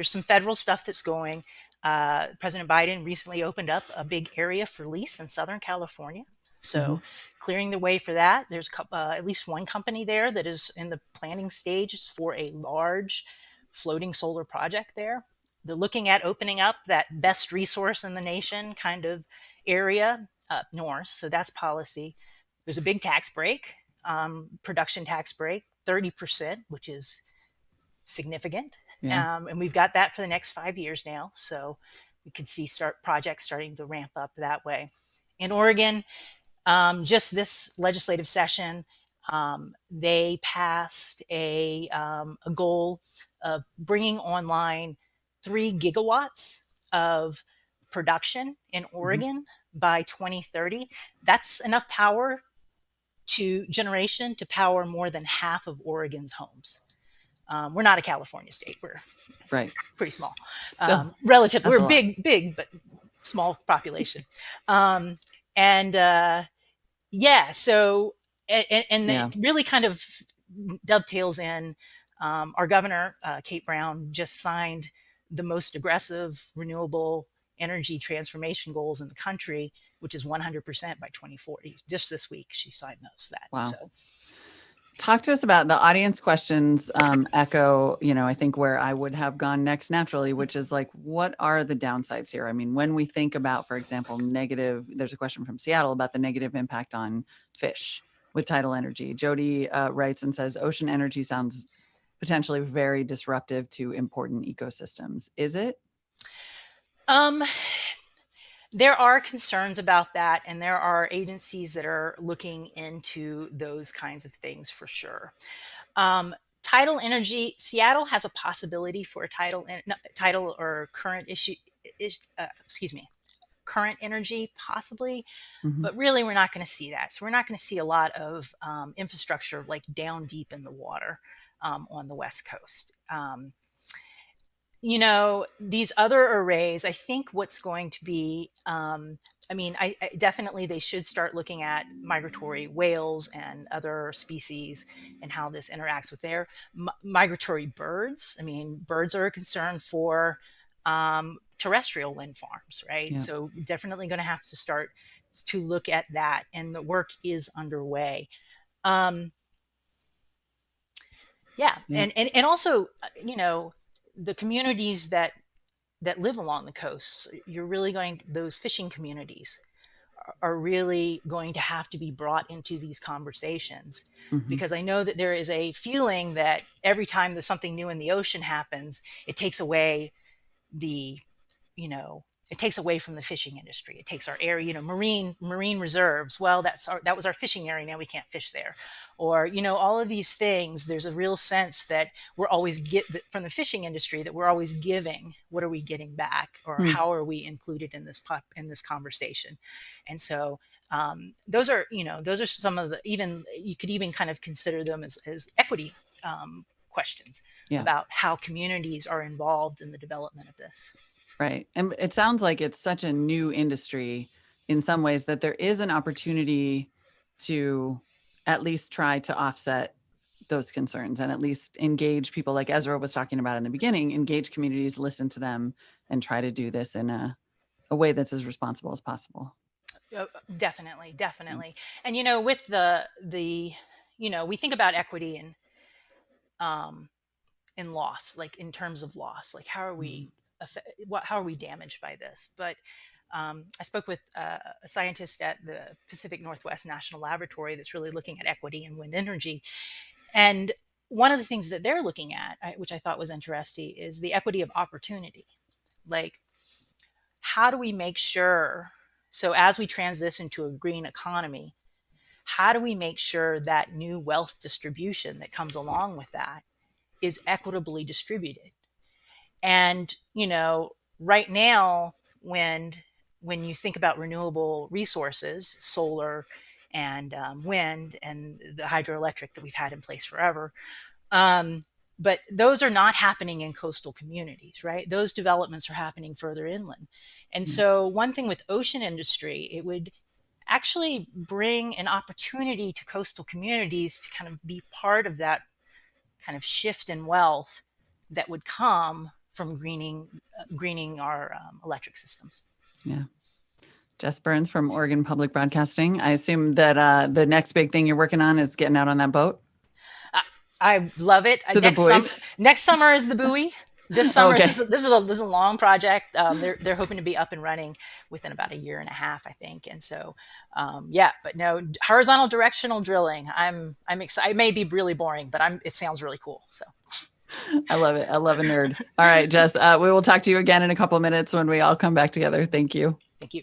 some federal stuff that's going. President Biden recently opened up a big area for lease in Southern California. So clearing the way for that. There's at least one company there that is in the planning stage for a large floating solar project there. They're looking at opening up that best resource in the nation kind of area up north. So that's policy. There's a big tax break, production tax break, 30%, which is significant. Yeah. And we've got that for the next 5 years now. So we could see projects starting to ramp up that way. In Oregon, just this legislative session, they passed a goal of bringing online 3 gigawatts of production in Oregon by 2030. That's enough power generation to power more than half of Oregon's homes. We're not a California state. We're Right. pretty small. Still, Relatively, that's a we're lot. big, but small population. And yeah, so, and Yeah. it really kind of dovetails in our governor, Kate Brown, just signed the most aggressive renewable energy transformation goals in the country, which is 100% by 2040. Just this week, she signed Wow. So Talk to us about the audience questions. Echo, I think where I would have gone next naturally, which is like, what are the downsides here? I mean, when we think about, for example, there's a question from Seattle about the negative impact on fish with tidal energy. Jody writes and says, ocean energy sounds potentially very disruptive to important ecosystems. Is it? there are concerns about that, and there are agencies that are looking into those kinds of things for sure. Tidal energy, Seattle has a possibility for a tidal or current current energy possibly, but really we're not going to see that. So we're not going to see a lot of infrastructure like down deep in the water on the West Coast. These other arrays, I think what's going to be, I definitely they should start looking at migratory whales and other species and how this interacts with their migratory birds. I mean, birds are a concern for terrestrial wind farms, right? Yeah. So definitely going to have to start to look at that, and the work is underway. Yeah. And also, the communities that live along the coast, those fishing communities are really going to have to be brought into these conversations, because I know that there is a feeling that every time there's something new in the ocean happens, it takes away it takes away from the fishing industry. It takes our area, marine reserves. Well, that was our fishing area. Now we can't fish there. Or, all of these things, there's a real sense that we're always from the fishing industry, that we're always giving. What are we getting back? Or how are we included in this conversation? And so those are some of you could even kind of consider them as equity questions about how communities are involved in the development of this. Right. And it sounds like it's such a new industry in some ways that there is an opportunity to at least try to offset those concerns and at least engage people like Ezra was talking about in the beginning, engage communities, listen to them, and try to do this in a way that's as responsible as possible. Definitely, definitely. And with the we think about equity and um in loss, like in terms of loss, like how are we how are we damaged by this? But I spoke with a scientist at the Pacific Northwest National Laboratory that's really looking at equity in wind energy. And one of the things that they're looking at, which I thought was interesting, is the equity of opportunity. Like, how do we make sure, so as we transition to a green economy, how do we make sure that new wealth distribution that comes along with that is equitably distributed? And right now, when you think about renewable resources, solar and wind and the hydroelectric that we've had in place forever, but those are not happening in coastal communities, right? Those developments are happening further inland. And so one thing with ocean industry, it would actually bring an opportunity to coastal communities to kind of be part of that kind of shift in wealth that would come from greening our electric systems. Yeah. Jess Burns from Oregon Public Broadcasting. I assume that the next big thing you're working on is getting out on that boat. I love it. To the buoys. Next summer is the buoy. This summer, Okay. this is a long project. They're hoping to be up and running within about a year and a half, I think. And so, but no, horizontal directional drilling. I'm excited. It may be really boring, but it sounds really cool. So. I love it. I love a nerd. All right, Jess, we will talk to you again in a couple of minutes when we all come back together. Thank you. Thank you.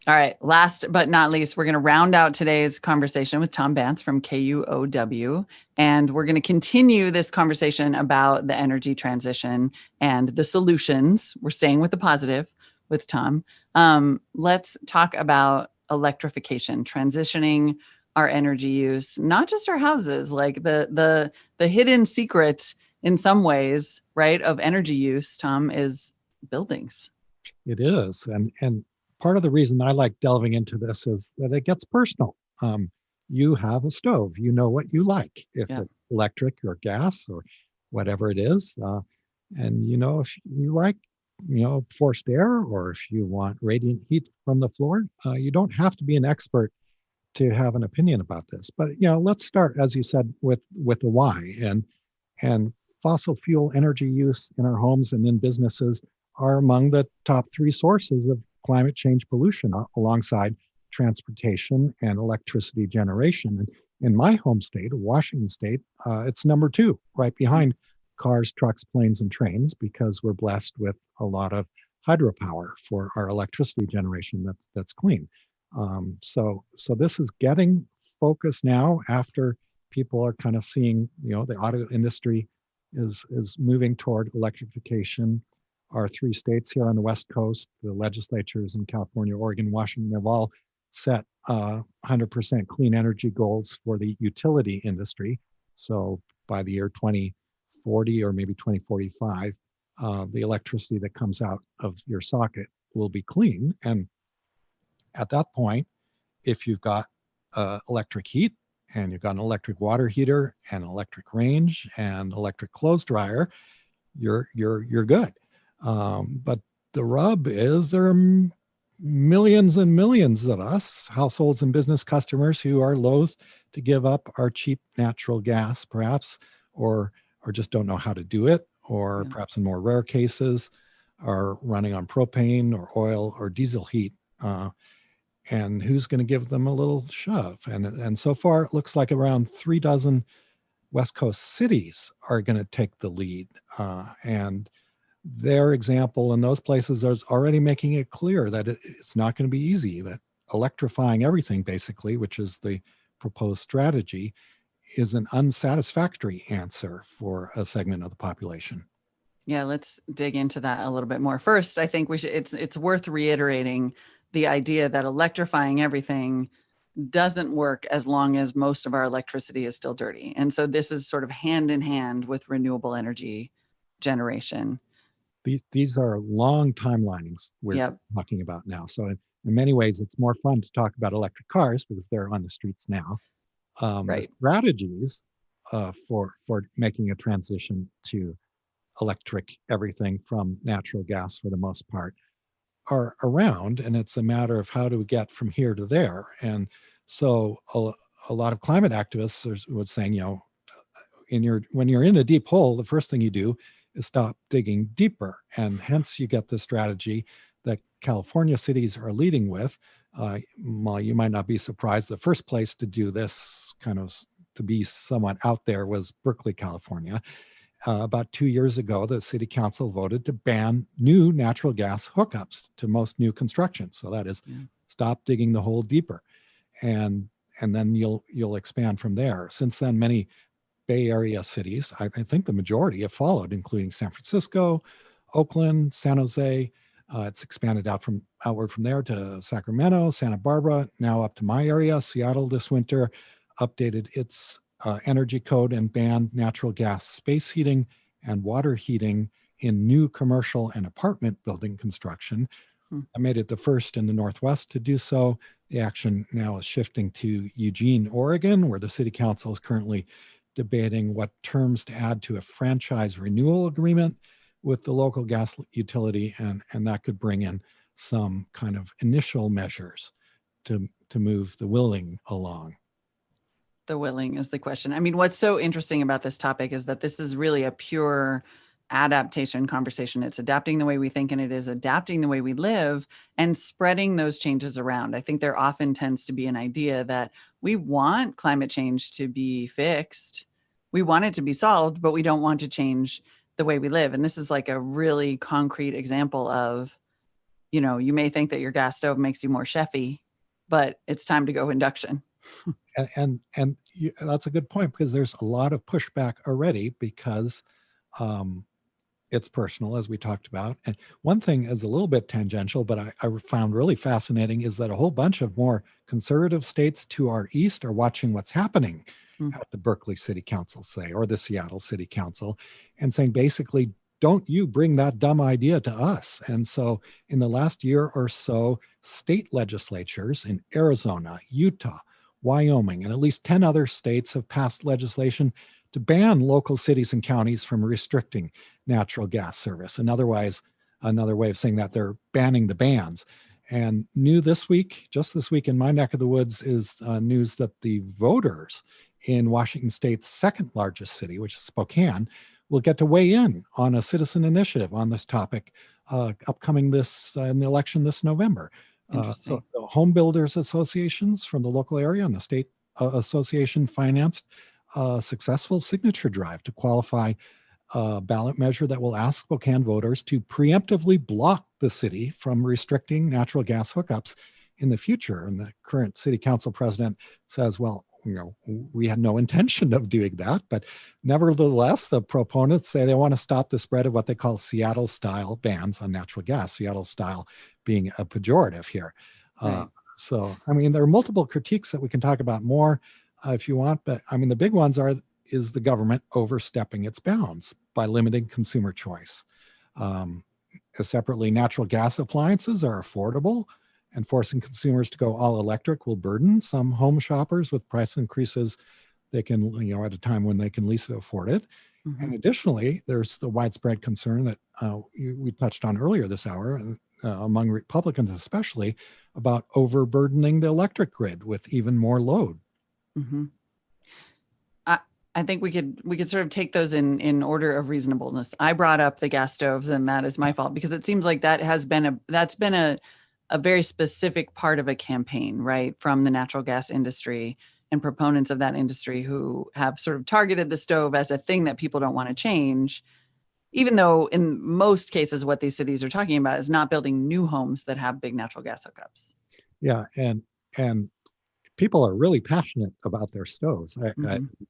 All right. Last but not least, we're going to round out today's conversation with Tom Bantz from KUOW. And we're going to continue this conversation about the energy transition and the solutions. We're staying with the positive with Tom. Let's talk about electrification, transitioning our energy use, not just our houses, like the hidden secret in some ways, right, of energy use, Tom, is buildings. It is. And part of the reason I like delving into this is that it gets personal. You have a stove, you know what you like, if it's electric or gas or whatever it is. And if you like, forced air, or if you want radiant heat from the floor, you don't have to be an expert to have an opinion about this. But, let's start, as you said, with the why. And fossil fuel energy use in our homes and in businesses are among the top 3 sources of climate change pollution, alongside transportation and electricity generation. And in my home state, Washington State, it's number 2, right behind cars, trucks, planes, and trains, because we're blessed with a lot of hydropower for our electricity generation that's clean. So this is getting focus now, after people are kind of seeing, the auto industry is moving toward electrification. Our 3 states here on the West Coast, the legislatures in California, Oregon, Washington, have all set 100% clean energy goals for the utility industry. So by the year 2040 or maybe 2045, the electricity that comes out of your socket will be clean. And at that point, if you've got electric heat, and you've got an electric water heater and an electric range and electric clothes dryer, you're good. But the rub is there are millions and millions of us, households and business customers, who are loath to give up our cheap natural gas, perhaps, or just don't know how to do it, or perhaps in more rare cases are running on propane or oil or diesel heat. And who's going to give them a little shove? And so far, it looks like around 3 dozen West Coast cities are going to take the lead. And their example in those places is already making it clear that it's not going to be easy, that electrifying everything, basically, which is the proposed strategy, is an unsatisfactory answer for a segment of the population. Yeah, let's dig into that a little bit more. First, I think it's worth reiterating the idea that electrifying everything doesn't work as long as most of our electricity is still dirty. And so this is sort of hand in hand with renewable energy generation. These are long timelines we're talking about now. So in many ways, it's more fun to talk about electric cars because they're on the streets now. The Right. strategies for making a transition to electric everything from natural gas for the most part are around, and it's a matter of how do we get from here to there. And so a lot of climate activists would saying, when you're in a deep hole, the first thing you do is stop digging deeper, and hence you get the strategy that California cities are leading with. Well, you might not be surprised. The first place to do this, kind of to be somewhat out there, was Berkeley, California. About 2 years ago, the city council voted to ban new natural gas hookups to most new construction. So that is, stop digging the hole deeper, and then you'll expand from there. Since then, many Bay Area cities, I think the majority, have followed, including San Francisco, Oakland, San Jose. It's expanded outward from there to Sacramento, Santa Barbara, now up to my area. Seattle this winter updated its energy code and banned natural gas space heating and water heating in new commercial and apartment building construction. I made it the first in the Northwest to do so. The action now is shifting to Eugene, Oregon, where the city council is currently debating what terms to add to a franchise renewal agreement with the local gas utility, and that could bring in some kind of initial measures to move the willing along. The willing is the question. I mean, what's so interesting about this topic is that this is really a pure adaptation conversation. It's adapting the way we think, and it is adapting the way we live and spreading those changes around. I think there often tends to be an idea that we want climate change to be fixed. We want it to be solved, but we don't want to change the way we live. And this is like a really concrete example of, you may think that your gas stove makes you more chefy, but it's time to go induction. And that's a good point, because there's a lot of pushback already because it's personal, as we talked about. And one thing is a little bit tangential, but I found really fascinating, is that a whole bunch of more conservative states to our east are watching what's happening at the Berkeley City Council, say, or the Seattle City Council, and saying basically, don't you bring that dumb idea to us. And so in the last year or so, state legislatures in Arizona, Utah, Wyoming, and at least 10 other states have passed legislation to ban local cities and counties from restricting natural gas service. And otherwise, another way of saying that, they're banning the bans. And just this week in my neck of the woods, is news that the voters in Washington State's second largest city, which is Spokane, will get to weigh in on a citizen initiative on this topic upcoming in the election this November. So the home builders associations from the local area and the state association financed a successful signature drive to qualify a ballot measure that will ask Spokane voters to preemptively block the city from restricting natural gas hookups in the future. And the current city council president says, well, we had no intention of doing that, but nevertheless, the proponents say they want to stop the spread of what they call Seattle-style bans on natural gas, Seattle-style being a pejorative here. Right. So, I mean, there are multiple critiques that we can talk about more if you want, but I mean, the big ones is the government overstepping its bounds by limiting consumer choice. Separately, natural gas appliances are affordable, and forcing consumers to go all electric will burden some home shoppers with price increases they can, at a time when they can least afford it. And additionally, there's the widespread concern that we touched on earlier this hour, among Republicans especially, about overburdening the electric grid with even more load. I think we could sort of take those in order of reasonableness. I brought up the gas stoves, and that is my fault, because it seems like that's been a very specific part of a campaign, right, from the natural gas industry and proponents of that industry who have sort of targeted the stove as a thing that people don't want to change, even though in most cases what these cities are talking about is not building new homes that have big natural gas hookups. Yeah, and people are really passionate about their stoves.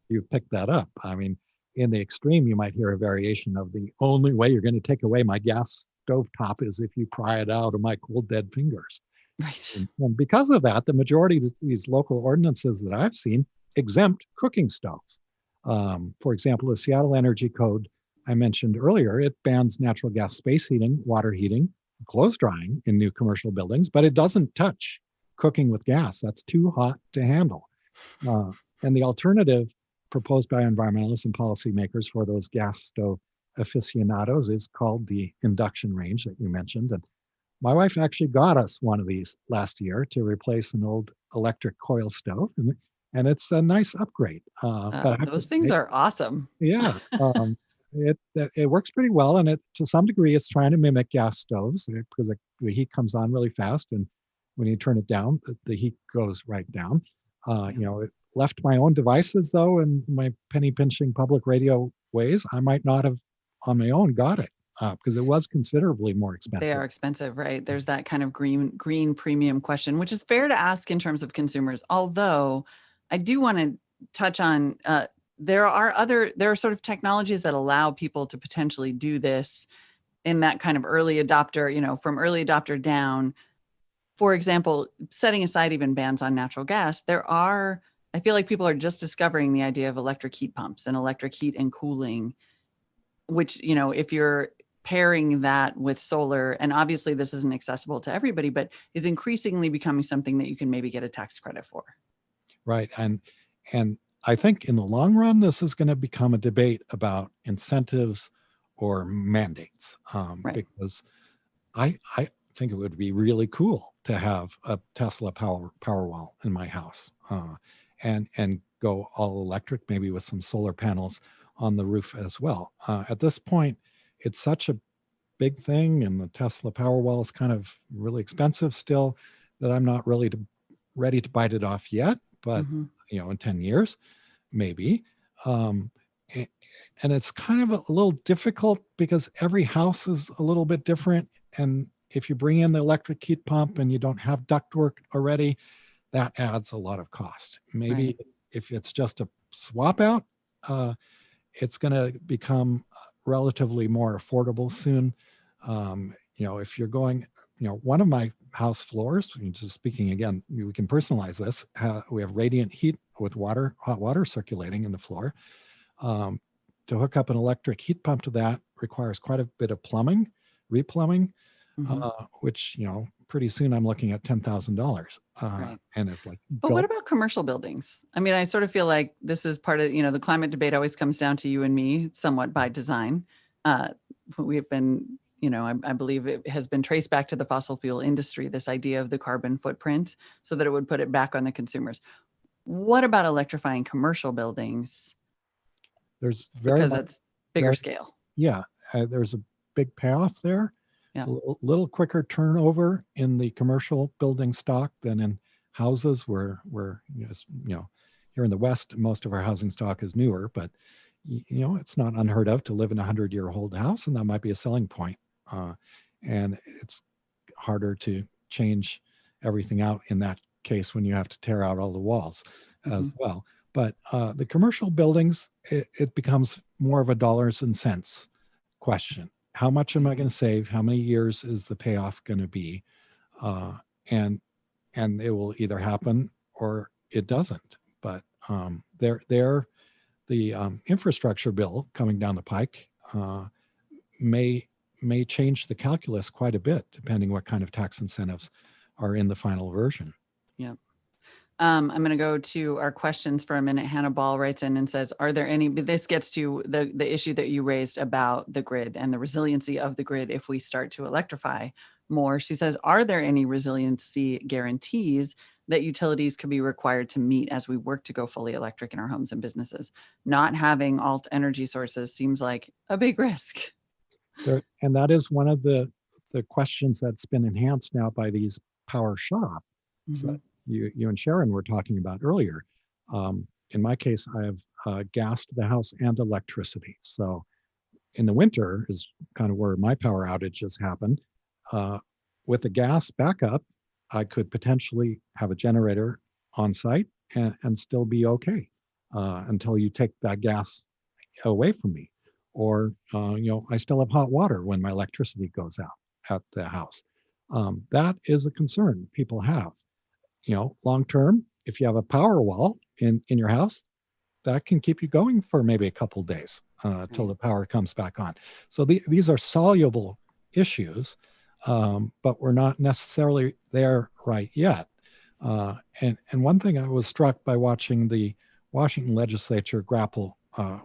You've picked that up. I mean, in the extreme, you might hear a variation of the only way you're going to take away my gas stovetop is if you pry it out of my cold, dead fingers. Right. And because of that, the majority of these local ordinances that I've seen exempt cooking stoves. For example, the Seattle Energy Code I mentioned earlier, it bans natural gas space heating, water heating, clothes drying in new commercial buildings, but it doesn't touch cooking with gas. That's too hot to handle. Uh, and the alternative proposed by environmentalists and policymakers for those gas stove aficionados is called the induction range that you mentioned. And my wife actually got us one of these last year to replace an old electric coil stove, and it's a nice upgrade. But I have Those to things say, are awesome. yeah, it works pretty well, and it to some degree it's trying to mimic gas stoves because the heat comes on really fast, and when you turn it down, the heat goes right down. It left my own devices though, and my penny pinching public radio ways, I might not have on my own got it because it was considerably more expensive. They are expensive, right? There's that kind of green premium question, which is fair to ask in terms of consumers. Although I do want to touch on there are sort of technologies that allow people to potentially do this in that kind of early adopter, from early adopter down. For example, setting aside even bans on natural gas, I feel like people are just discovering the idea of electric heat pumps and electric heat and cooling, which, if you're pairing that with solar, and obviously this isn't accessible to everybody, but is increasingly becoming something that you can maybe get a tax credit for. Right. And I think in the long run, this is going to become a debate about incentives or mandates, because I think it would be really cool to have a Tesla Powerwall in my house and go all electric, maybe with some solar panels on the roof as well. At this point, it's such a big thing, and the Tesla Powerwall is kind of really expensive still, that I'm not really ready to bite it off yet. But in 10 years, maybe. And it's kind of a little difficult because every house is a little bit different. And if you bring in the electric heat pump and you don't have ductwork already, that adds a lot of cost. Maybe if it's just a swap out, it's going to become relatively more affordable soon. If you're going, one of my house floors, just speaking again, we can personalize this. We have radiant heat with hot water circulating in the floor. To hook up an electric heat pump to that requires quite a bit of replumbing, which, pretty soon I'm looking at $10,000. And it's like, but what about commercial buildings? I mean, I sort of feel like this is part of, the climate debate always comes down to you and me somewhat by design. We have been, I believe it has been traced back to the fossil fuel industry, this idea of the carbon footprint, so that it would put it back on the consumers. What about electrifying commercial buildings? Because it's bigger scale. Yeah, there's a big payoff there. Yeah. It's a little quicker turnover in the commercial building stock than in houses where here in the West, most of our housing stock is newer, but it's not unheard of to live in a 100-year-old house, and that might be a selling point. And it's harder to change everything out in that case when you have to tear out all the walls as well. But the commercial buildings, it becomes more of a dollars and cents question. How much am I going to save? How many years is the payoff going to be? And it will either happen or it doesn't. But the infrastructure bill coming down the pike may change the calculus quite a bit, depending what kind of tax incentives are in the final version. Yeah. I'm going to go to our questions for a minute. Hannah Ball writes in and says, are there any, this gets to the issue that you raised about the grid and the resiliency of the grid if we start to electrify more. She says, are there any resiliency guarantees that utilities could be required to meet as we work to go fully electric in our homes and businesses? Not having alt energy sources seems like a big risk. And that is one of the questions that's been enhanced now by these power shutoffs that you and Sharon were talking about earlier. In my case, I have gas to the house and electricity. So in the winter is kind of where my power outages happen. With the gas backup, I could potentially have a generator on site and still be okay until you take that gas away from me. Or, I still have hot water when my electricity goes out at the house. That is a concern people have. Long term, if you have a power wall in your house, that can keep you going for maybe a couple of days till the power comes back on. So these are soluble issues. but we're not necessarily there right yet. And one thing I was struck by watching the Washington legislature grapple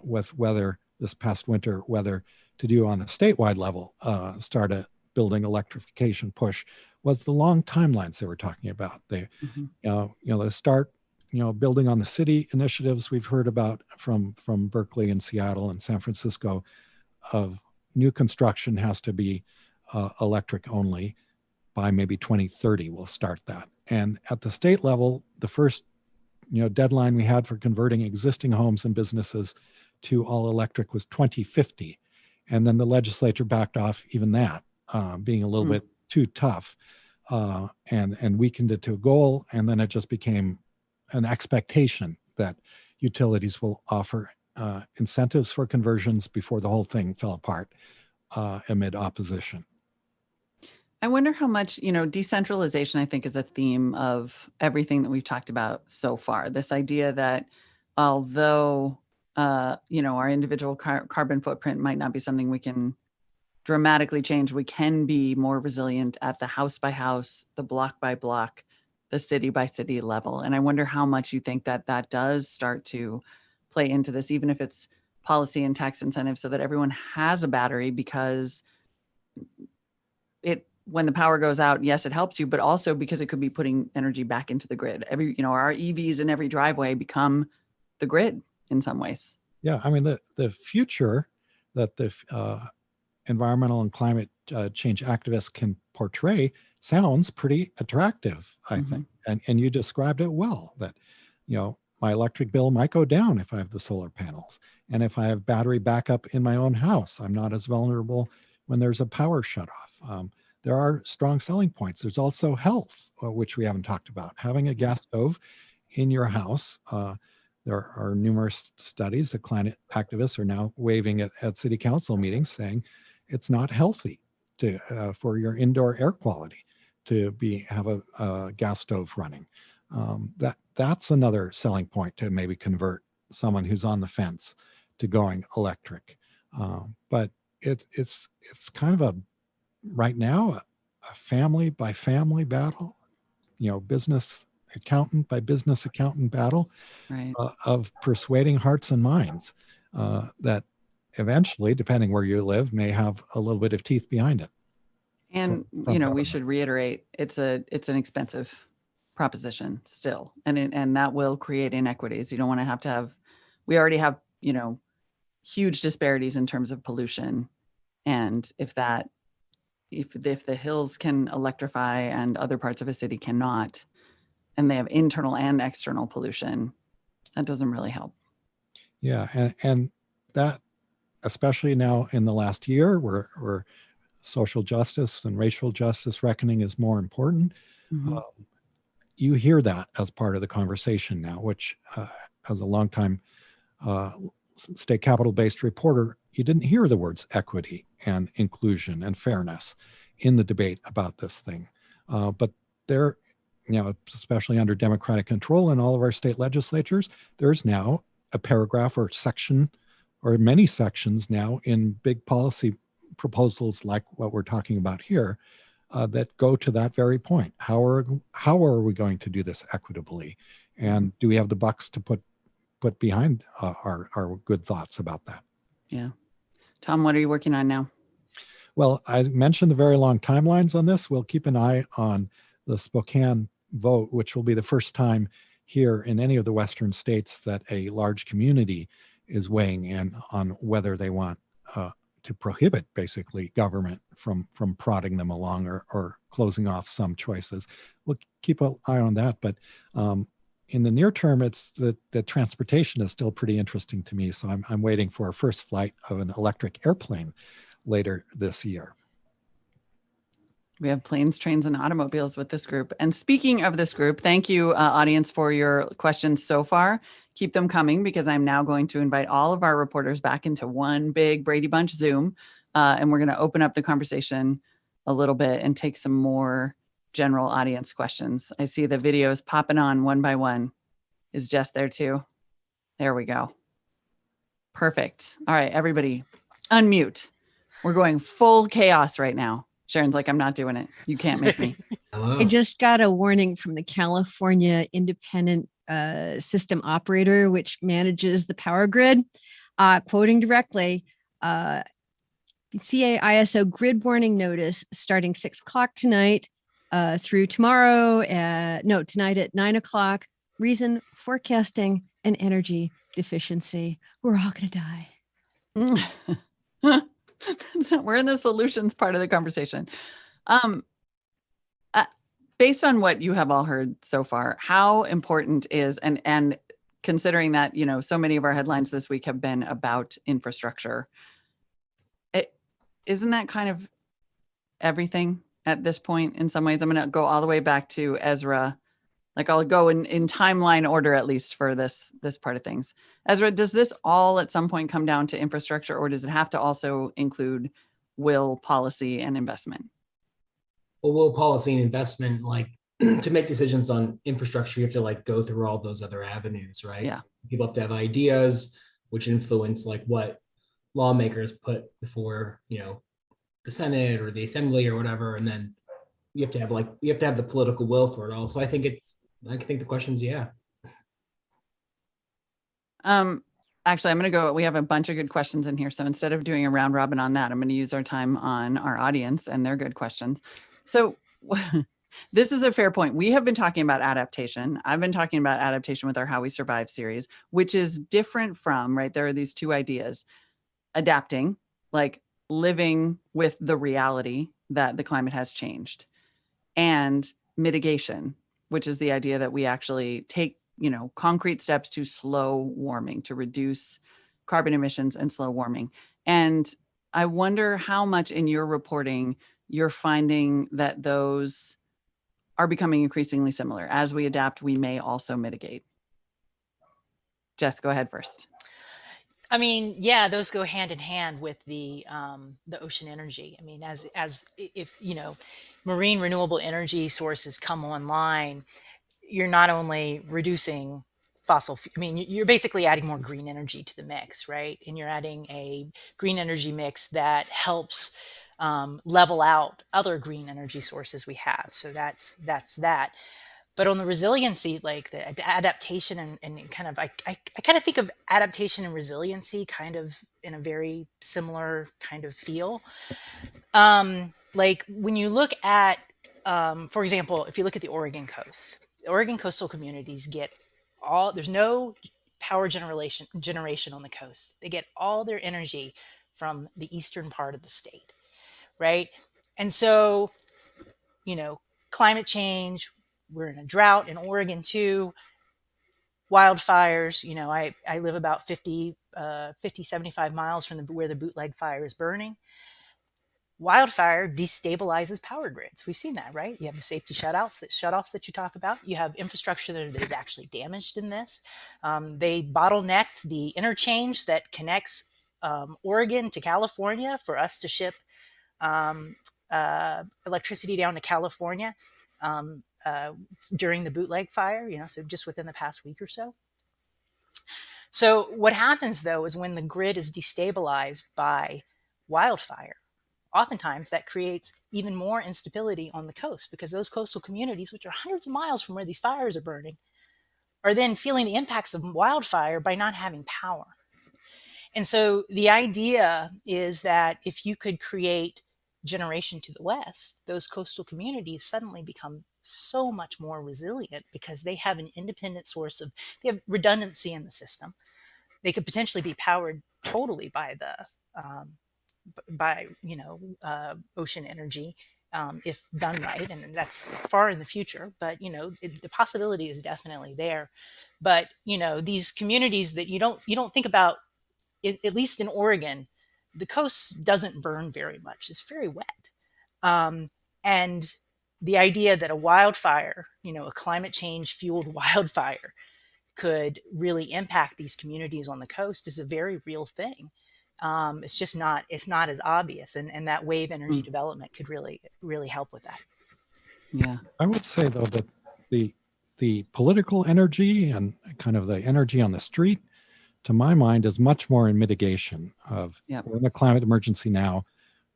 with whether this past winter, whether to do on a statewide level, start a building electrification push, was the long timelines they were talking about. They, they start, building on the city initiatives we've heard about from Berkeley and Seattle and San Francisco of new construction has to be electric only by maybe 2030. We'll start that. And at the state level, the first deadline we had for converting existing homes and businesses to all electric was 2050. And then the legislature backed off even that, being a little bit too tough, and weakened it to a goal. And then it just became an expectation that utilities will offer incentives for conversions before the whole thing fell apart amid opposition. I wonder how much, decentralization, I think, is a theme of everything that we've talked about so far. This idea that although, our individual carbon footprint might not be something we can dramatically change, we can be more resilient at the house by house, the block by block, the city by city level. And I wonder how much you think that that does start to play into this, even if it's policy and tax incentives, so that everyone has a battery, because when the power goes out, yes, it helps you, but also because it could be putting energy back into the grid. Our EVs in every driveway become the grid in some ways. Yeah, I mean, the future that the environmental and climate change activists can portray sounds pretty attractive, I think. And you described it well, that, my electric bill might go down if I have the solar panels. And if I have battery backup in my own house, I'm not as vulnerable when there's a power shutoff. There are strong selling points. There's also health, which we haven't talked about. Having a gas stove in your house, there are numerous studies that climate activists are now waving at city council meetings saying it's not healthy for your indoor air quality to have a gas stove running. That's another selling point to maybe convert someone who's on the fence to going electric. But it's kind of right now a family by family battle, business accountant by business accountant battle, right, of persuading hearts and minds that eventually, depending where you live, may have a little bit of teeth behind it. and we should reiterate, it's an expensive proposition still, and that will create inequities. You don't want to have we already have huge disparities in terms of pollution, and if the hills can electrify and other parts of a city cannot, and they have internal and external pollution, that doesn't really help. Yeah, and that, especially now in the last year, where social justice and racial justice reckoning is more important, you hear that as part of the conversation now, which as a longtime state capitol-based reporter, you didn't hear the words equity and inclusion and fairness in the debate about this thing. But there, especially under Democratic control in all of our state legislatures, there's now a paragraph or section or many sections now in big policy proposals like what we're talking about here that go to that very point. How are we going to do this equitably? And do we have the bucks to put behind our good thoughts about that? Yeah. Tom, what are you working on now? Well, I mentioned the very long timelines on this. We'll keep an eye on the Spokane vote, which will be the first time here in any of the Western states that a large community is weighing in on whether they want to prohibit basically government from prodding them along or closing off some choices. We'll keep an eye on that. But in the near term, it's the transportation is still pretty interesting to me. So I'm waiting for a first flight of an electric airplane later this year. We have planes, trains, and automobiles with this group. And speaking of this group, thank you, audience, for your questions so far. Keep them coming, because I'm now going to invite all of our reporters back into one big Brady Bunch Zoom. And we're going to open up the conversation a little bit and take some more general audience questions. I see the videos popping on one by one. Is Jess there too? There we go. Perfect. All right, everybody, unmute. We're going full chaos right now. Sharon's like, I'm not doing it. You can't make me. Hello. I just got a warning from the California Independent System Operator, which manages the power grid, quoting directly, CAISO grid warning notice starting 6 o'clock tonight through tomorrow. Tonight at 9 o'clock. Reason: forecasting an energy deficiency. We're all going to die. We're in the solutions part of the conversation. Based on what you have all heard so far, how important is, and considering that, you know, so many of our headlines this week have been about infrastructure, isn't that kind of everything at this point in some ways? I'm going to go all the way back to Ezra. Like, I'll go in timeline order, at least for this part of things. Ezra, does this all at some point come down to infrastructure, or does it have to also include will, policy, and investment? Well, will, policy, and investment, like to make decisions on infrastructure, you have to like go through all those other avenues, right? Yeah. People have to have ideas which influence like what lawmakers put before, you know, the Senate or the Assembly or whatever, and then you have to have the political will for it all. So I think the question is, yeah. Actually, I'm going to go, we have a bunch of good questions in here. So instead of doing a round robin on that, I'm going to use our time on our audience and their good questions. So this is a fair point. We have been talking about adaptation. I've been talking about adaptation with our How We Survive series, which is different from, right? There are these two ideas: adapting, like living with the reality that the climate has changed, and mitigation, which is the idea that we actually take, you know, concrete steps to slow warming, to reduce carbon emissions and slow warming. And I wonder how much in your reporting you're finding that those are becoming increasingly similar. As we adapt, we may also mitigate. Jess, go ahead first. I mean, yeah, those go hand in hand with the ocean energy. I mean, as if, you know, marine renewable energy sources come online, you're not only reducing I mean, you're basically adding more green energy to the mix, right? And you're adding a green energy mix that helps level out other green energy sources we have. So that's that. But on the resiliency, like the adaptation and kind of, I kind of think of adaptation and resiliency kind of in a very similar kind of feel. Like when you look at, for example, if you look at the Oregon coast, the Oregon coastal communities get there's no power generation on the coast. They get all their energy from the eastern part of the state, right? And so, you know, climate change, we're in a drought in Oregon too. Wildfires, you know, I live about 75 miles from where the bootleg fire is burning. Wildfire destabilizes power grids. We've seen that, right? You have the safety shutoffs that you talk about. You have infrastructure that is actually damaged in this. They bottlenecked the interchange that connects Oregon to California for us to ship electricity down to California during the bootleg fire, you know, so just within the past week or so. So what happens though is when the grid is destabilized by wildfire, oftentimes that creates even more instability on the coast, because those coastal communities, which are hundreds of miles from where these fires are burning, are then feeling the impacts of wildfire by not having power. And so the idea is that if you could create generation to the west, those coastal communities suddenly become so much more resilient because they have an independent source of, they have redundancy in the system. They could potentially be powered totally by the ocean energy if done right, and that's far in the future, but the possibility is definitely there. But these communities that you don't think about, at least in Oregon, the coast doesn't burn very much. It's very wet, and the idea that a wildfire, a climate change fueled wildfire, could really impact these communities on the coast is a very real thing. It's just not as obvious, and that wave energy development could really help with that. Yeah, I would say though that the political energy and kind of the energy on the street, to my mind, is much more in mitigation of, we're in a climate emergency now,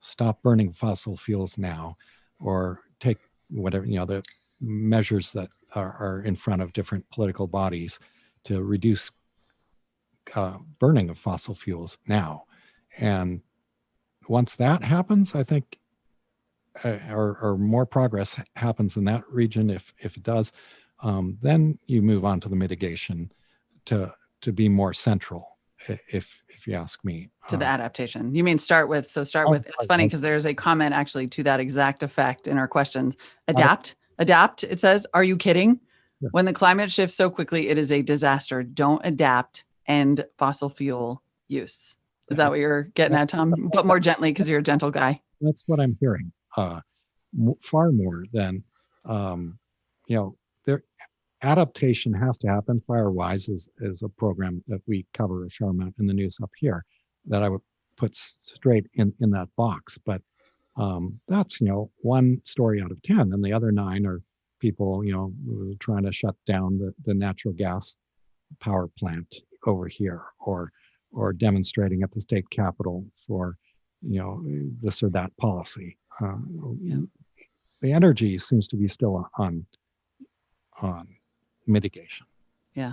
stop burning fossil fuels now, or take whatever, the measures that are in front of different political bodies to reduce burning of fossil fuels now. And once that happens, I think, or more progress happens in that region, if it does, then you move on to the mitigation to be more central, if you ask me. To the adaptation. You mean start with, it's funny because there's a comment actually to that exact effect in our questions. Adapt, it says, are you kidding? Yeah. When the climate shifts so quickly, it is a disaster. Don't adapt, end fossil fuel use. Is that what you're getting at, Tom? But more gently, because you're a gentle guy. That's what I'm hearing. Far more than, there, adaptation has to happen. FireWise is a program that we cover a fair amount in the news up here that I would put straight in that box. But that's, one story out of 10, and the other 9 are people, trying to shut down the natural gas power plant over here, or demonstrating at the state capitol for, this or that policy. The energy seems to be still on mitigation. Yeah.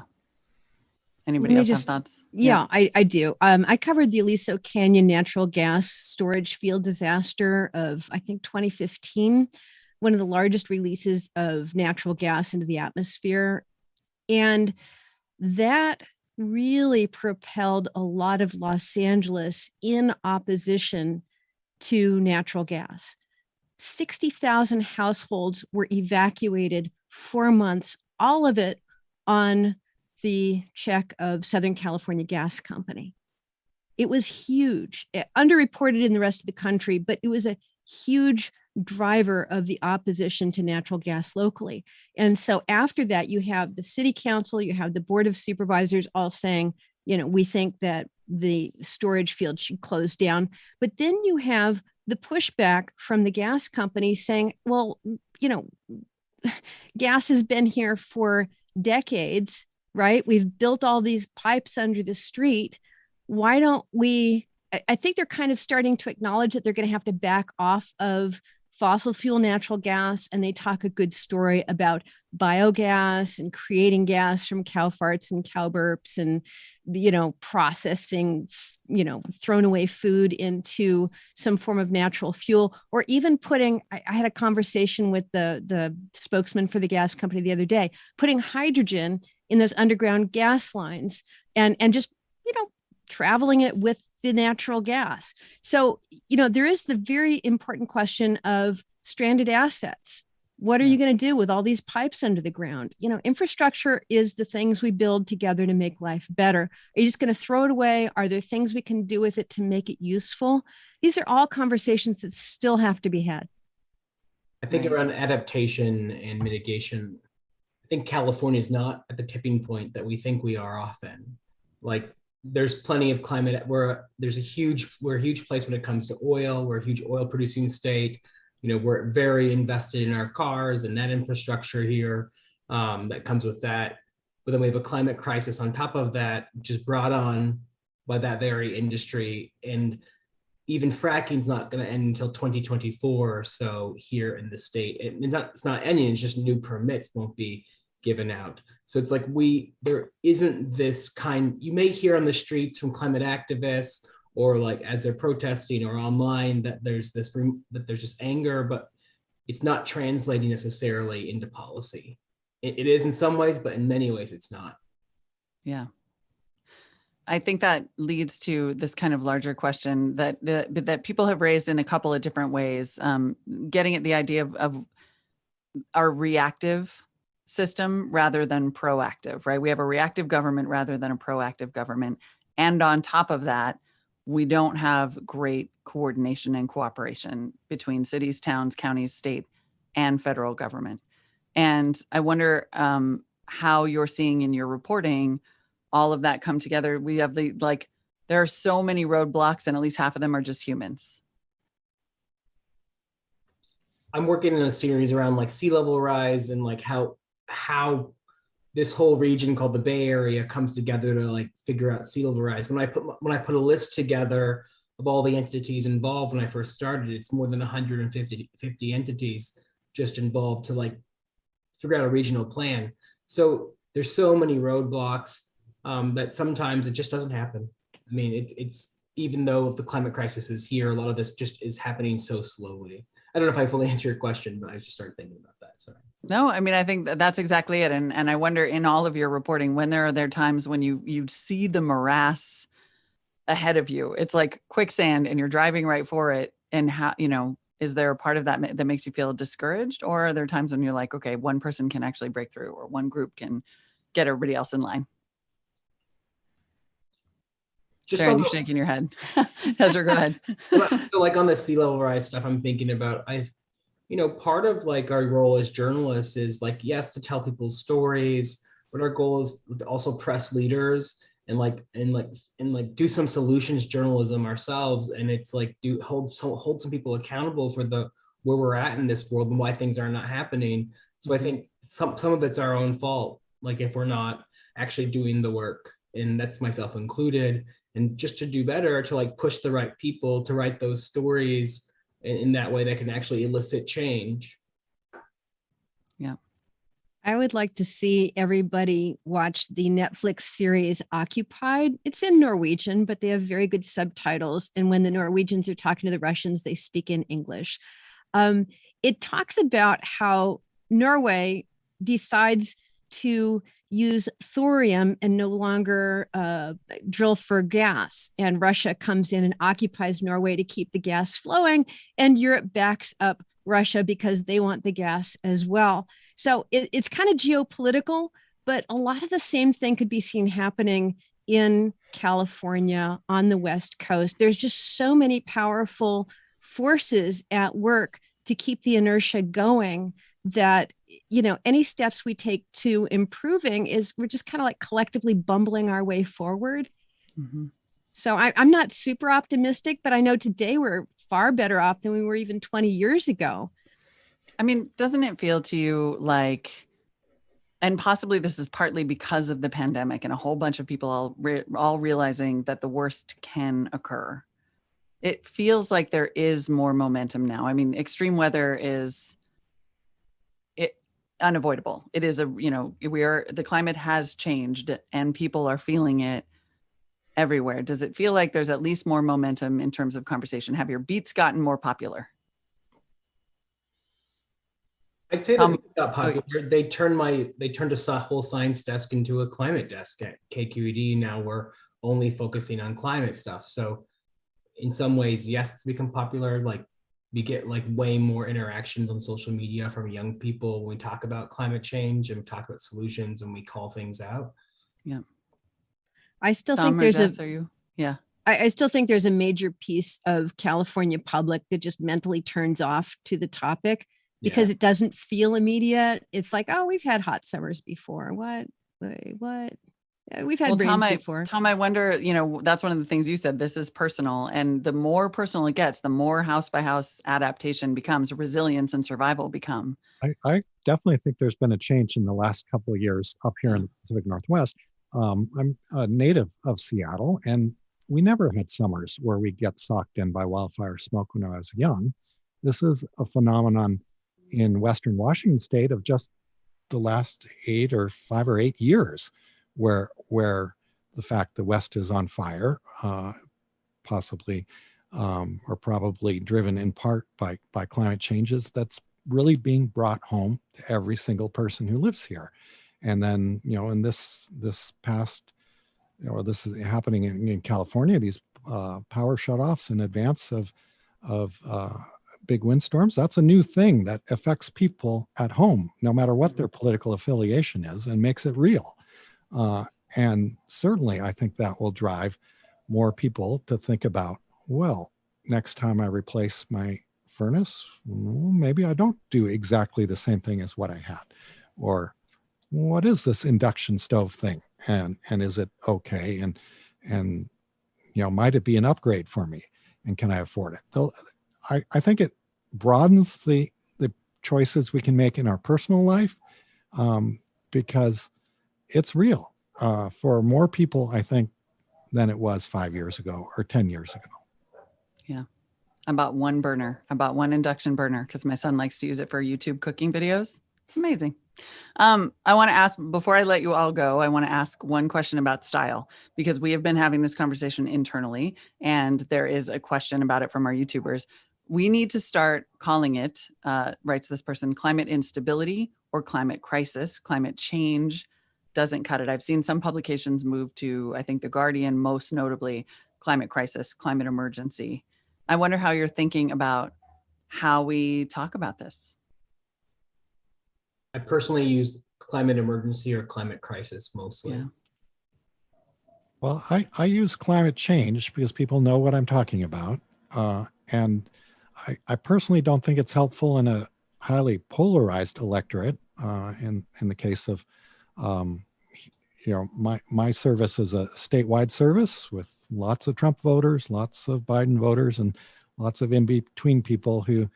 Anybody else have thoughts? Yeah, I do. I covered the Aliso Canyon natural gas storage field disaster of, I think, 2015, one of the largest releases of natural gas into the atmosphere. And that really propelled a lot of Los Angeles in opposition to natural gas. 60,000 households were evacuated 4 months, all of it on the check of Southern California Gas Company. It was huge, underreported in the rest of the country, but it was a huge driver of the opposition to natural gas locally. And so after that, you have the city council, you have the board of supervisors all saying, we think that the storage field should close down. But then you have the pushback from the gas company saying, well, gas has been here for decades, right? We've built all these pipes under the street. Why don't we? I think they're kind of starting to acknowledge that they're going to have to back off of fossil fuel natural gas. And they talk a good story about biogas and creating gas from cow farts and cow burps and, processing, thrown away food into some form of natural fuel, or even putting, I had a conversation with the spokesman for the gas company the other day, putting hydrogen in those underground gas lines and just, traveling it with the natural gas. So, there is the very important question of stranded assets. What are you going to do with all these pipes under the ground? Infrastructure is the things we build together to make life better. Are you just going to throw it away? Are there things we can do with it to make it useful? These are all conversations that still have to be had. I think around adaptation and mitigation, I think California is not at the tipping point that we think we are often. Like, there's plenty of climate. We're a huge place when it comes to oil. We're a huge oil producing state. We're very invested in our cars and that infrastructure here that comes with that. But then we have a climate crisis on top of that, just brought on by that very industry. And even fracking is not going to end until 2024 or so here in the state. It's not ending, it's just new permits won't be given out. So it's like there isn't this kind, you may hear on the streets from climate activists or like as they're protesting or online that there's just anger, but it's not translating necessarily into policy. It is in some ways, but in many ways it's not. Yeah. I think that leads to this kind of larger question that people have raised in a couple of different ways, getting at the idea of our reactive system rather than proactive, right? We have a reactive government rather than a proactive government. And on top of that, we don't have great coordination and cooperation between cities, towns, counties, state, and federal government. And I wonder how you're seeing in your reporting all of that come together. We have there are so many roadblocks and at least half of them are just humans. I'm working in a series around like sea level rise and like how this whole region called the Bay Area comes together to like figure out sea level rise. When I put a list together of all the entities involved when I first started. It's more than 150 entities just involved to like figure out a regional plan. So there's so many roadblocks that sometimes it just doesn't happen. I mean, it's even though the climate crisis is here, a lot of this just is happening so slowly. I don't know if I fully answered your question, but I just started thinking about that. Sorry. No, I mean, I think that's exactly it. And I wonder in all of your reporting, when are there times when you see the morass ahead of you? It's like quicksand and you're driving right for it. And how, is there a part of that that makes you feel discouraged? Or are there times when you're like, okay, one person can actually break through, or one group can get everybody else in line? Just Sharon, you're shaking your head. Ezra, go ahead. So like on the sea level rise stuff, I'm thinking about, part of like our role as journalists is like, yes, to tell people's stories, but our goal is to also press leaders and do some solutions journalism ourselves. And it's like hold some people accountable for where we're at in this world and why things are not happening. So I think some of it's our own fault, like if we're not actually doing the work, and that's myself included. And just to do better, to like push the right people to write those stories in that way that can actually elicit change. Yeah. I would like to see everybody watch the Netflix series Occupied. It's in Norwegian, but they have very good subtitles. And when the Norwegians are talking to the Russians, they speak in English. It talks about how Norway decides to use thorium and no longer drill for gas. And Russia comes in and occupies Norway to keep the gas flowing. And Europe backs up Russia because they want the gas as well. So it's kind of geopolitical, but a lot of the same thing could be seen happening in California on the West Coast. There's just so many powerful forces at work to keep the inertia going that, any steps we take to improving we're just kind of like collectively bumbling our way forward. Mm-hmm. So I'm not super optimistic, but I know today we're far better off than we were even 20 years ago. I mean, doesn't it feel to you like, and possibly this is partly because of the pandemic and a whole bunch of people all realizing that the worst can occur. It feels like there is more momentum now. I mean, extreme weather is unavoidable. It is the climate has changed and people are feeling it everywhere. Does it feel like there's at least more momentum in terms of conversation? Have your beats gotten more popular? I'd say that we got popular. They turned a whole science desk into a climate desk at KQED. Now we're only focusing on climate stuff. So in some ways, yes, it's become popular. Like we get like way more interactions on social media from young people when we talk about climate change and we talk about solutions and we call things out. Yeah. I still think there's I still think there's a major piece of California public that just mentally turns off to the topic because it doesn't feel immediate. It's like, oh, we've had hot summers before. What? We've had rains before. Tom, I wonder, that's one of the things you said, this is personal. And the more personal it gets, the more house by house adaptation becomes, resilience and survival become. I definitely think there's been a change in the last couple of years up here in the Pacific Northwest. I'm a native of Seattle, and we never had summers where we get socked in by wildfire smoke when I was young. This is a phenomenon in Western Washington state of just the last 5 or 8 years, where the fact the West is on fire, possibly or probably driven in part by climate changes, that's really being brought home to every single person who lives here. And then, in this past, this is happening in California, these power shutoffs in advance of big windstorms. That's a new thing that affects people at home, no matter what their political affiliation is, and makes it real. And certainly, I think that will drive more people to think about, well, next time I replace my furnace, maybe I don't do exactly the same thing as what I had, or what is this induction stove thing, and is it okay, and might it be an upgrade for me, and can I afford it? So I think it broadens the choices we can make in our personal life, because it's real for more people, I think, than it was 5 years ago or 10 years ago. I bought one burner. I bought one induction burner because my son likes to use it for YouTube cooking videos. It's amazing. I want to ask, before I let you all go, I want to ask one question about style, because we have been having this conversation internally, and there is a question about it from our YouTubers. We need to start calling it, writes this person, climate instability or climate crisis. Climate change doesn't cut it. I've seen some publications move to, I think, The Guardian, most notably, climate crisis, climate emergency. I wonder how you're thinking about how we talk about this. I personally use climate emergency or climate crisis mostly. Yeah. Well, I use climate change because people know what I'm talking about. And I personally don't think it's helpful in a highly polarized electorate. In the case of, my service is a statewide service with lots of Trump voters, lots of Biden voters, and lots of in-between people who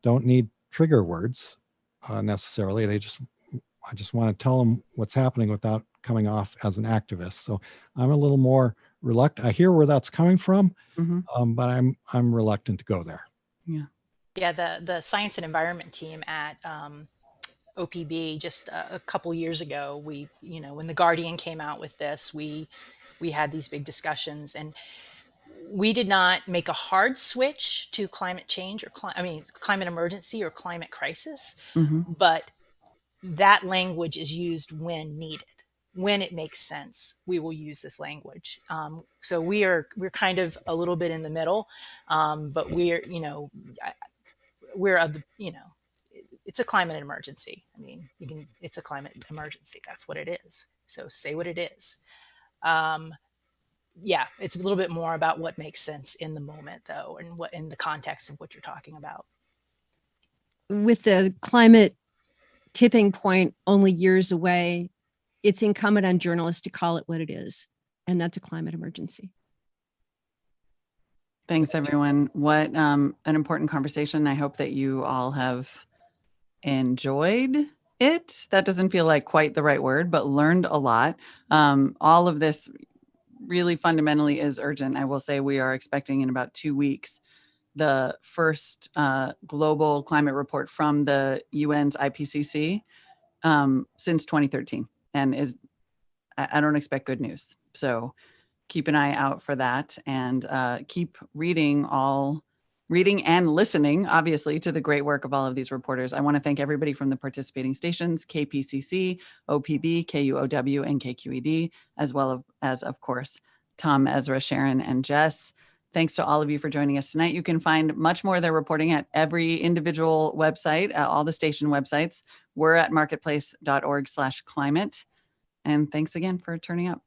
don't need trigger words necessarily. I just want to tell them what's happening without coming off as an activist. So I'm a little more reluctant. I hear where that's coming from, but I'm reluctant to go there. Yeah. Yeah, the science and environment team at OPB just a couple years ago, when the Guardian came out with this, we had these big discussions, and we did not make a hard switch to climate change or climate emergency or climate crisis, but that language is used when needed. When it makes sense, we will use this language. So we're kind of a little bit in the middle, but it's a climate emergency. I mean, it's a climate emergency. That's what it is. So say what it is. Yeah, it's a little bit more about what makes sense in the moment, though, and what in the context of what you're talking about. With the climate tipping point only years away, it's incumbent on journalists to call it what it is, and that's a climate emergency. Thanks, everyone. What an important conversation. I hope that you all have enjoyed it. That doesn't feel like quite the right word, but learned a lot. All of this really fundamentally is urgent. I will say we are expecting in about 2 weeks the first global climate report from the UN's IPCC since 2013, and I don't expect good news. So keep an eye out for that, and keep reading and listening, obviously, to the great work of all of these reporters. I want to thank everybody from the participating stations, KPCC, OPB, KUOW, and KQED, as well as, of course, Tom, Ezra, Sharon, and Jess. Thanks to all of you for joining us tonight. You can find much more of their reporting at every individual website, all the station websites. We're at marketplace.org/climate. And thanks again for turning up.